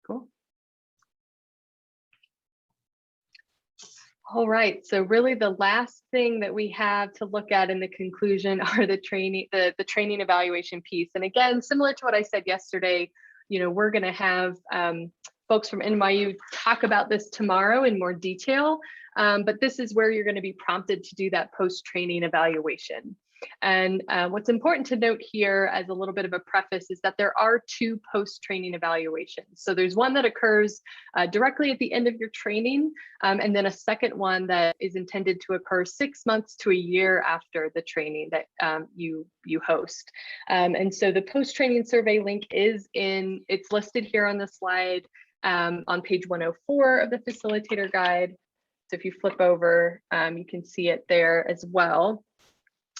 Cool. All right, so really the last thing that we have to look at in the conclusion are the training evaluation piece. And again, similar to what I said yesterday, we're going to have folks from NYU talk about this tomorrow in more detail, but this is where you're going to be prompted to do that post-training evaluation. And what's important to note here as a little bit of a preface is that there are two post-training evaluations. So there's one that occurs directly at the end of your training, and then a second one that is intended to occur 6 months to a year after the training that you host. And so the post-training survey link it's listed here on the slide on page 104 of the facilitator guide. So if you flip over, you can see it there as well.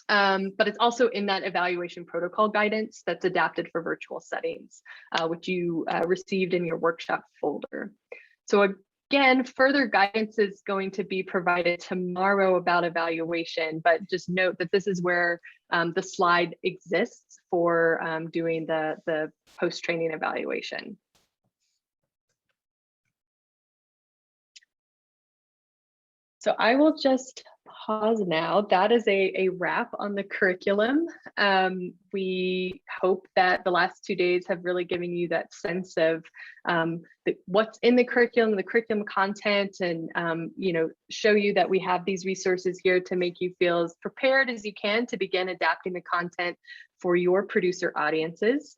But it's also in that evaluation protocol guidance that's adapted for virtual settings, which you received in your workshop folder. So again, further guidance is going to be provided tomorrow about evaluation, but just note that this is where the slide exists for doing the post-training evaluation. So I will just pause now. That is a wrap on the curriculum. We hope that the last 2 days have really given you that sense of what's in the curriculum content, and show you that we have these resources here to make you feel as prepared as you can to begin adapting the content for your producer audiences.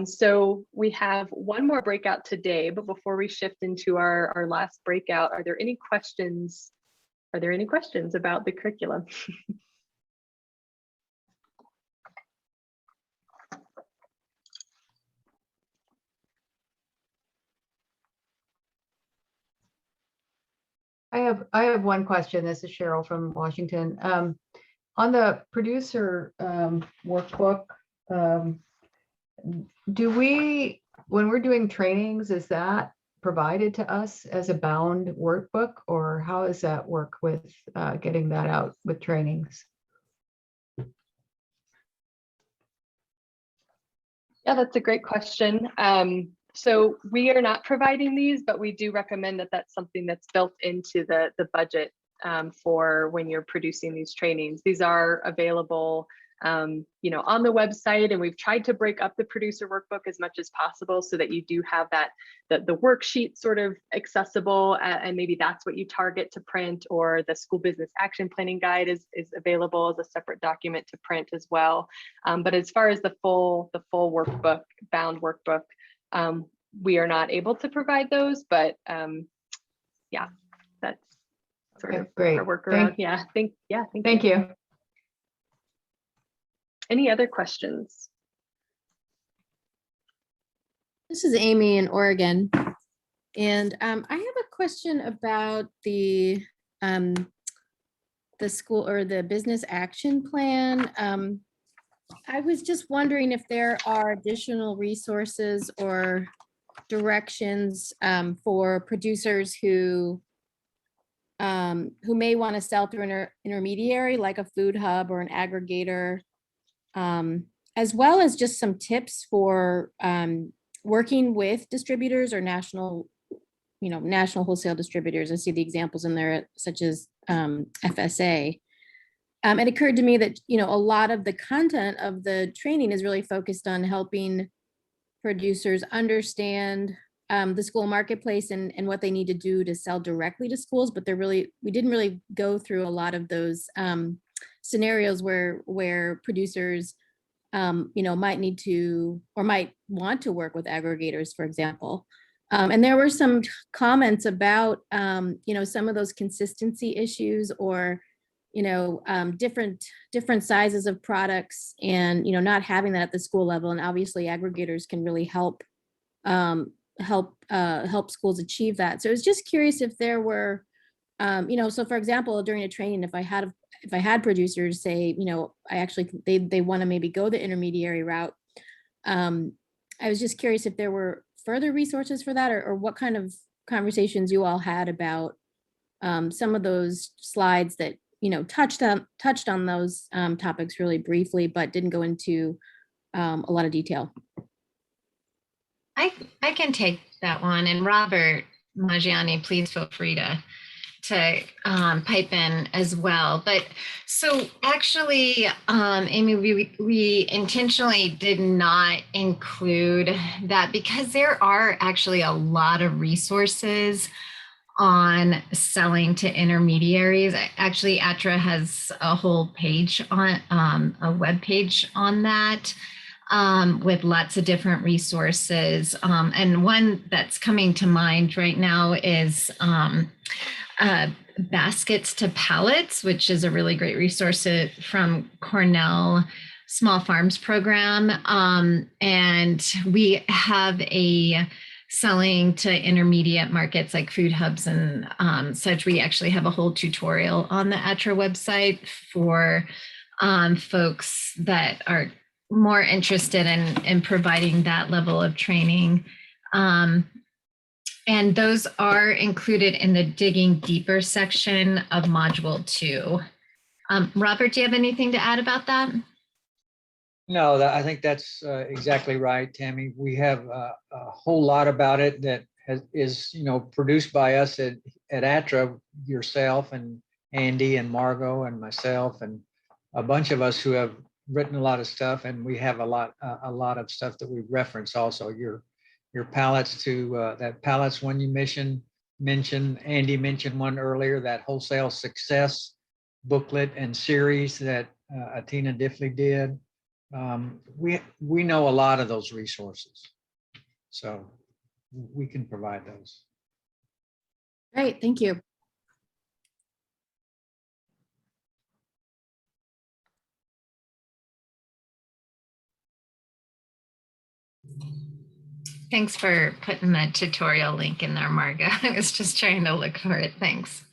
So we have one more breakout today, but before we shift into our last breakout, are there any questions? Are there any questions about the curriculum? I have one question. This is Cheryl from Washington. On the producer workbook, when we're doing trainings, is that provided to us as a bound workbook, or how does that work with getting that out with trainings? Yeah, that's a great question. So we are not providing these, but we do recommend that that's something that's built into the budget for when you're producing these trainings. These are available, you know, on the website, and we've tried to break up the producer workbook as much as possible so that you do have that the worksheet sort of accessible, and maybe that's what you target to print, or the school business action planning guide is available as a separate document to print as well. But as far as the full workbook, bound workbook, we are not able to provide those, but yeah, that's sort of great. our workaround. Thank you. Any other questions? This is Amy in Oregon. And I have a question about the school or the business action plan. I was just wondering if there are additional resources or directions for producers who may want to sell through an intermediary like a food hub or an aggregator, as well as just some tips for working with distributors or national wholesale distributors. I see the examples in there, such as FSA. It occurred to me that, you know, a lot of the content of the training is really focused on helping producers understand the school marketplace and what they need to do to sell directly to schools, but we didn't really go through a lot of those scenarios where producers you know, might need to or might want to work with aggregators, for example. And there were some comments about you know, some of those consistency issues, or you know, different sizes of products, and you know, not having that at the school level. And obviously aggregators can really help help schools achieve that. So I was just curious if there were you know, so for example, during a training, if I had producers say, you know, they want to maybe go the intermediary route, I was just curious if there were further resources for that, or what kind of conversations you all had about some of those slides that, you know, touched on those topics really briefly, but didn't go into a lot of detail. I can take that one, and Robert Maggiani, please feel free to pipe in as well. But so actually, Amy, we intentionally did not include that because there are actually a lot of resources on selling to intermediaries. Actually, ATRA has a whole page on a web page on that, with lots of different resources. And one that's coming to mind right now is Baskets to Pallets, which is a really great resource from Cornell Small Farms Program. And we have a selling to intermediate markets like food hubs and such. We actually have a whole tutorial on the ATRA website for folks that are more interested in providing that level of training. And those are included in the Digging Deeper section of Module 2. Robert, do you have anything to add about that? No, I think that's exactly right, Tammy. We have a whole lot about it that is, you know, produced by us at ATRA, yourself and Andy and Margot and myself and a bunch of us who have written a lot of stuff, and we have a lot of stuff that we reference also. Your pallets to that pallets one you mentioned, Andy mentioned one earlier, that wholesale success booklet and series that Atina Diffley did. We know a lot of those resources, so we can provide those. Great, thank you. Thanks for putting the tutorial link in there, Marga. I was just trying to look for it. Thanks.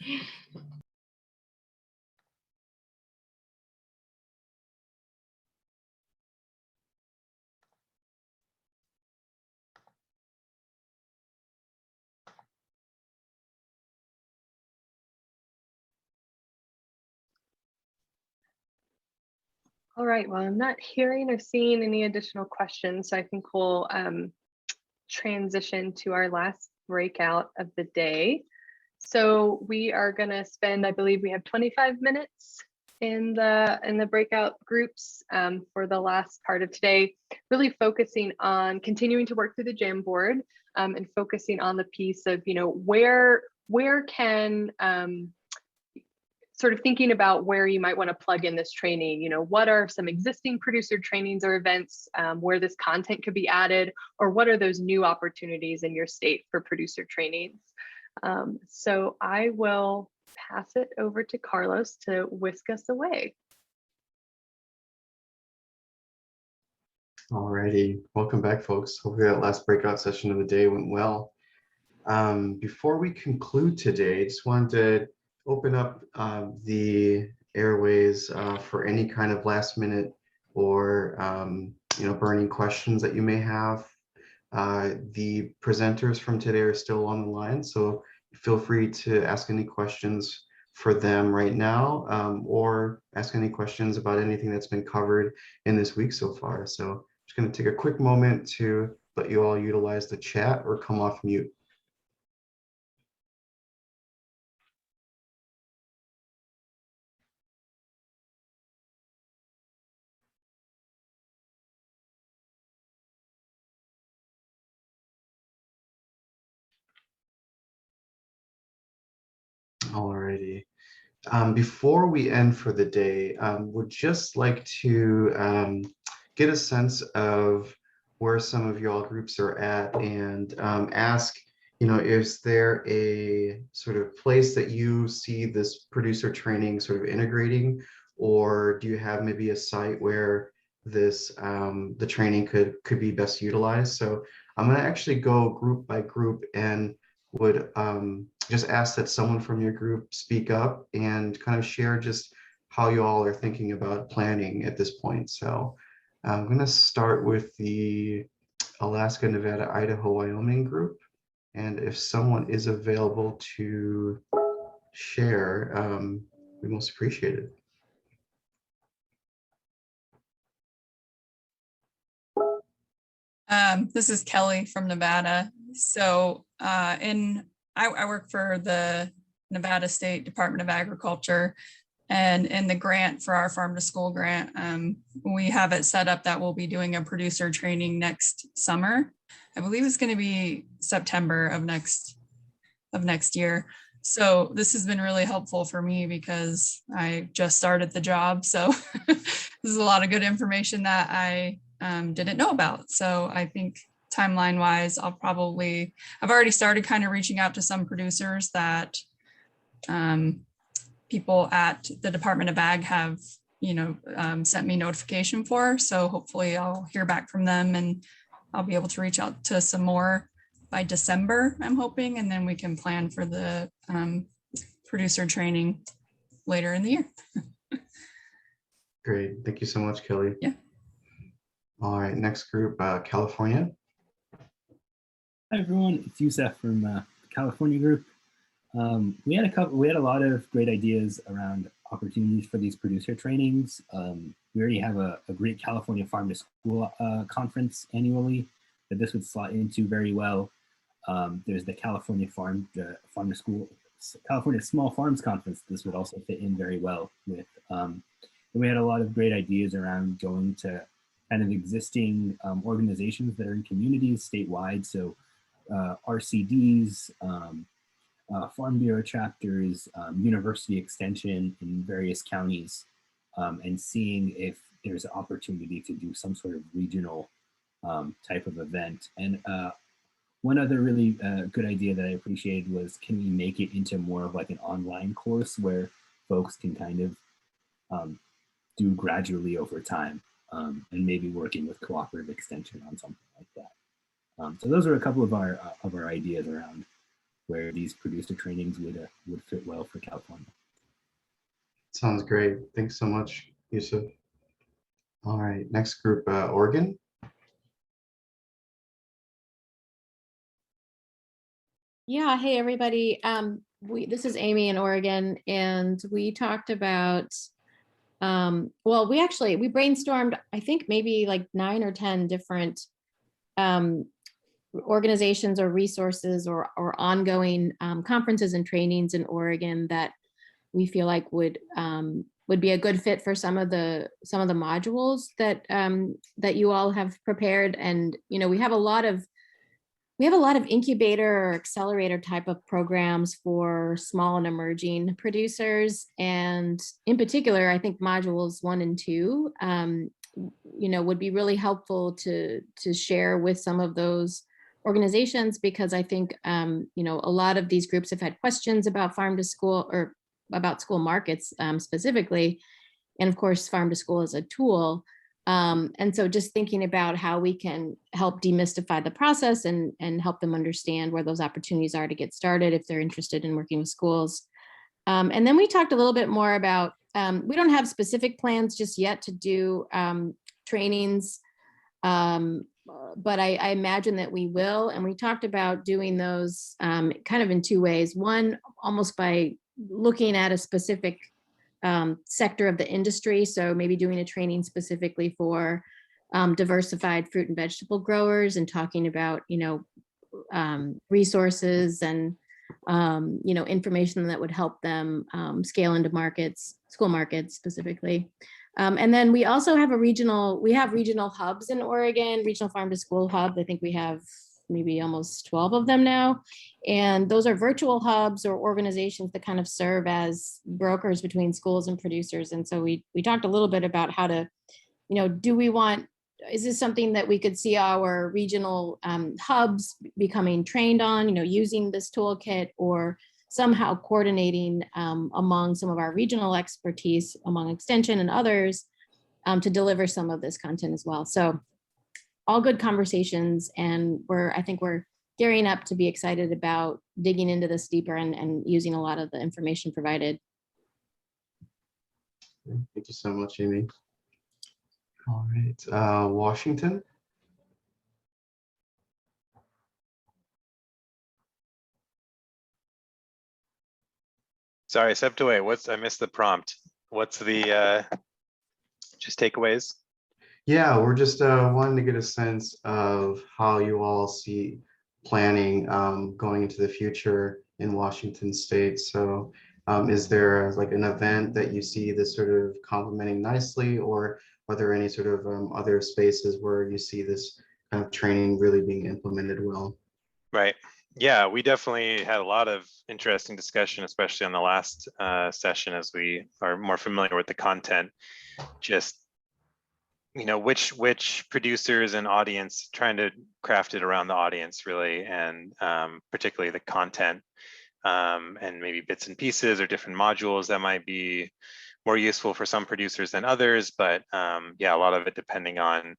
All right, well, I'm not hearing or seeing any additional questions, so I think we'll transition to our last breakout of the day. So we are going to spend, I believe we have 25 minutes in the breakout groups for the last part of today, really focusing on continuing to work through the Jamboard and focusing on the piece of, where can sort of thinking about where you might want to plug in this training. What are some existing producer trainings or events where this content could be added, or what are those new opportunities in your state for producer trainings? So I will pass it over to Carlos to whisk us away. Alrighty, welcome back, folks. Hopefully that last breakout session of the day went well. Before we conclude today, I just wanted to open up the airways for any kind of last minute or burning questions that you may have. The presenters from today are still on the line, so feel free to ask any questions for them right now, or ask any questions about anything that's been covered in this week so far. So I'm just going to take a quick moment to let you all utilize the chat or come off mute. Alrighty. Before we end for the day, would just like to get a sense of where some of y'all groups are at, and ask, is there a sort of place that you see this producer training sort of integrating, or do you have maybe a site where this the training could be best utilized? So I'm going to actually go group by group and would just ask that someone from your group speak up and kind of share just how you all are thinking about planning at this point. So I'm going to start with the Alaska, Nevada, Idaho, Wyoming group. And if someone is available to share, we most appreciate it. This is Kelly from Nevada. So I work for the Nevada State Department of Agriculture, and in the grant for our Farm to School grant, we have it set up that we'll be doing a producer training next summer. I believe it's going to be September of next year. So this has been really helpful for me because I just started the job. So this is a lot of good information that I didn't know about. So I think timeline wise, I've already started kind of reaching out to some producers that people at the Department of Ag have, sent me notification for. So hopefully I'll hear back from them and I'll be able to reach out to some more by December, I'm hoping, and then we can plan for the producer training later in the year. Great, thank you so much, Kelly. Yeah. All right, next group, California. Hi everyone, it's Youssef from the California group. We had a lot of great ideas around opportunities for these producer trainings. We already have a great California Farm to School conference annually that this would slot into very well. There's the California Farm to School, California Small Farms Conference. This would also fit in very well with. We had a lot of great ideas around going to kind of existing organizations that are in communities statewide. So RCDs, Farm Bureau chapters, university extension in various counties, and seeing if there's an opportunity to do some sort of regional type of event. And one other really good idea that I appreciated was, can we make it into more of like an online course where folks can kind of do gradually over time, and maybe working with cooperative extension on something like that. So those are a couple of our ideas around where these producer trainings would fit well for California. Sounds great. Thanks so much, Yusuf. All right, next group, Oregon. Yeah, hey everybody. This is Amy in Oregon, and we talked about, well, we brainstormed, I think maybe like 9 or 10 different organizations or resources or ongoing conferences and trainings in Oregon that we feel like would be a good fit for some of the modules that that you all have prepared. And we have a lot of incubator or accelerator type of programs for small and emerging producers. And in particular, I think modules 1 and 2, would be really helpful to share with some of those organizations, because I think, a lot of these groups have had questions about farm to school or about school markets specifically. And of course, farm to school is a tool. And so just thinking about how we can help demystify the process and help them understand where those opportunities are to get started if they're interested in working with schools. And then we talked a little bit more about, we don't have specific plans just yet to do trainings, but I imagine that we will. And we talked about doing those kind of in 2 ways. One, almost by looking at a specific sector of the industry. So maybe doing a training specifically for diversified fruit and vegetable growers and talking about, resources and, information that would help them scale into markets, school markets specifically. And then we also have regional hubs in Oregon, regional farm to school hub. I think we have maybe almost 12 of them now. And those are virtual hubs or organizations that kind of serve as brokers between schools and producers. And so we talked a little bit about how to, is this something that we could see our regional hubs becoming trained on, using this toolkit, or somehow coordinating among some of our regional expertise, among Extension and others, to deliver some of this content as well. So all good conversations, and I think we're gearing up to be excited about digging into this deeper and using a lot of the information provided. Thank you so much, Amy. All right, Washington. Sorry, I stepped away. I missed the prompt. What's the just takeaways? Yeah, we're just wanting to get a sense of how you all see planning going into the future in Washington State. So is there like an event that you see this sort of complementing nicely, or are there any sort of other spaces where you see this kind of training really being implemented well? Right. Yeah, we definitely had a lot of interesting discussion, especially on the last session, as we are more familiar with the content. Just which producers and audience, trying to craft it around the audience really, and particularly the content, and maybe bits and pieces or different modules that might be more useful for some producers than others. But yeah, a lot of it depending on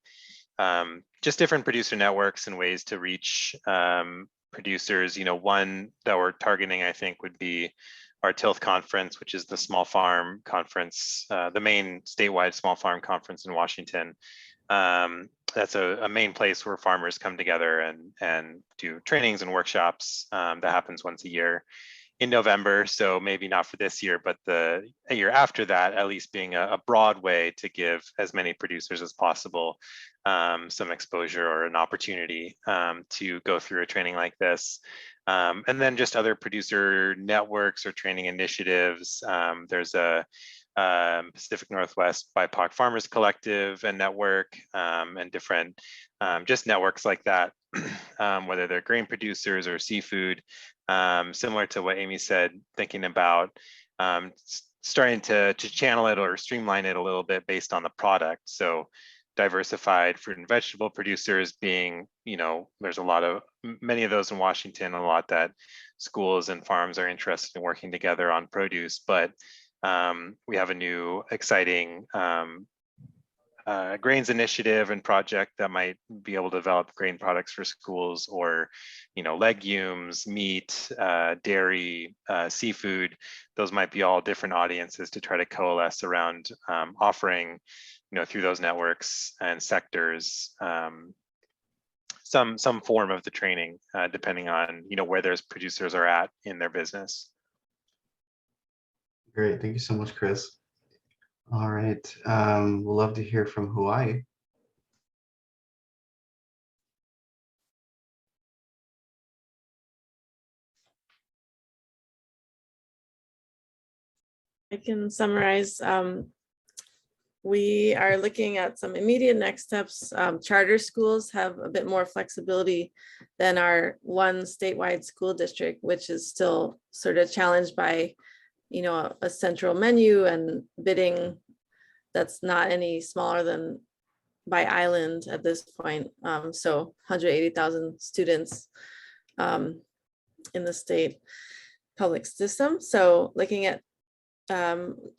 just different producer networks and ways to reach producers. One that we're targeting, I think, would be our TILF conference, which is the small farm conference, the main statewide small farm conference in Washington. That's a main place where farmers come together and do trainings and workshops. That happens once a year in November. So maybe not for this year, but a year after that, at least being a broad way to give as many producers as possible some exposure or an opportunity to go through a training like this. And then just other producer networks or training initiatives. There's a Pacific Northwest BIPOC Farmers Collective and network, and different just networks like that, whether they're grain producers or seafood. Similar to what Amy said, thinking about starting to channel it or streamline it a little bit based on the product. So diversified fruit and vegetable producers being, there's many of those in Washington, a lot that schools and farms are interested in working together on produce. But we have a new exciting grains initiative and project that might be able to develop grain products for schools, or legumes, meat, dairy, seafood. Those might be all different audiences to try to coalesce around offering through those networks and sectors some form of the training, depending on where those producers are at in their business. Great, thank you so much, Chris. All right, we'll love to hear from Hawaii. I can summarize. We are looking at some immediate next steps. Charter schools have a bit more flexibility than our one statewide school district, which is still sort of challenged by, you know, a central menu and bidding that's not any smaller than by island at this point. So 180,000 students in the state public system. So looking at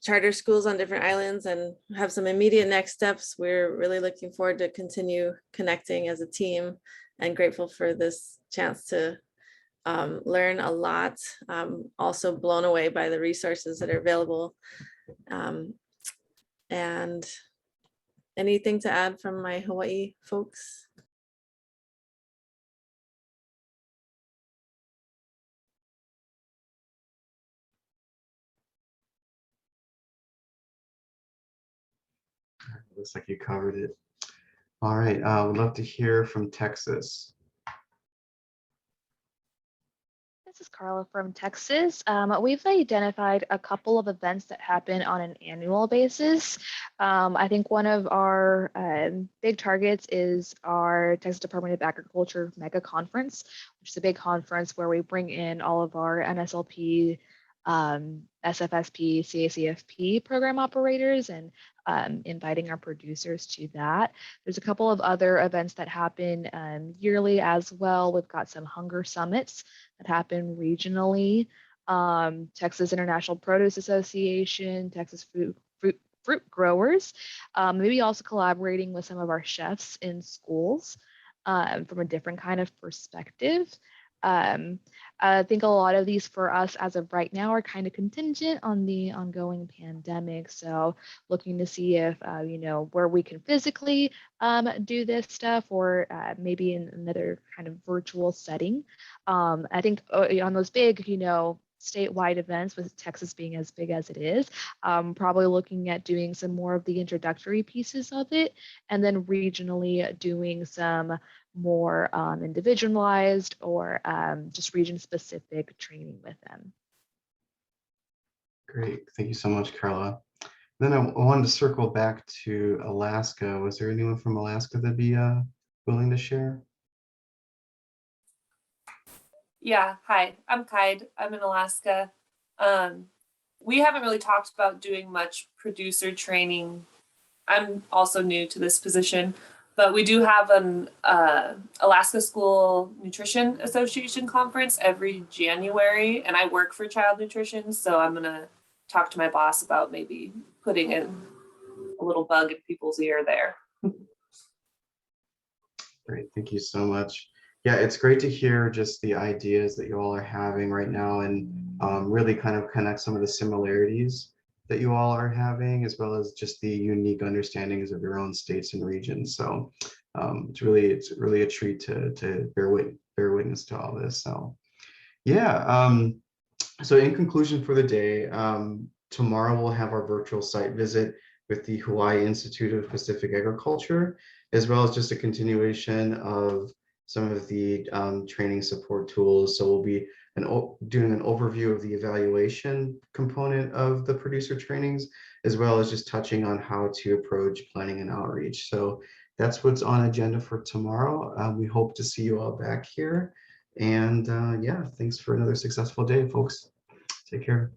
charter schools on different islands and have some immediate next steps. We're really looking forward to continue connecting as a team and grateful for this chance to learn a lot. Also blown away by the resources that are available. And anything to add from my Hawaii folks? Looks like you covered it. All right, we'd love to hear from Texas. This is Carla from Texas. We've identified a couple of events that happen on an annual basis. I think one of our big targets is our Texas Department of Agriculture Mega Conference, which is a big conference where we bring in all of our NSLP, SFSP, CACFP program operators and inviting our producers to that. There's a couple of other events that happen yearly as well. We've got some hunger summits that happen regionally. Texas International Produce Association, Texas Fruit Growers, maybe also collaborating with some of our chefs in schools from a different kind of perspective. I think a lot of these for us as of right now are kind of contingent on the ongoing pandemic. So looking to see if, you know, where we can physically do this stuff or maybe in another kind of virtual setting. I think on those big, you know, statewide events, with Texas being as big as it is, probably looking at doing some more of the introductory pieces of it, and then regionally doing some more individualized or just region specific training with them. Great, thank you so much, Carla. Then I wanted to circle back to Alaska. Was there anyone from Alaska that'd be willing to share? Yeah, hi, I'm Kaid. I'm in Alaska. We haven't really talked about doing much producer training. I'm also new to this position, but we do have an Alaska School Nutrition Association conference every January, and I work for child nutrition, so I'm gonna talk to my boss about maybe putting in a little bug in people's ear there. Great, thank you so much. Yeah, it's great to hear just the ideas that you all are having right now and really kind of connect some of the similarities that you all are having, as well as just the unique understandings of your own states and regions. So it's really a treat to bear witness to all this. So yeah, so in conclusion for the day, tomorrow we'll have our virtual site visit with the Hawaii Institute of Pacific Agriculture, as well as just a continuation of some of the training support tools. So we'll be doing an overview of the evaluation component of the producer trainings, as well as just touching on how to approach planning and outreach. So that's what's on agenda for tomorrow. We hope to see you all back here. And yeah, thanks for another successful day, folks. Take care.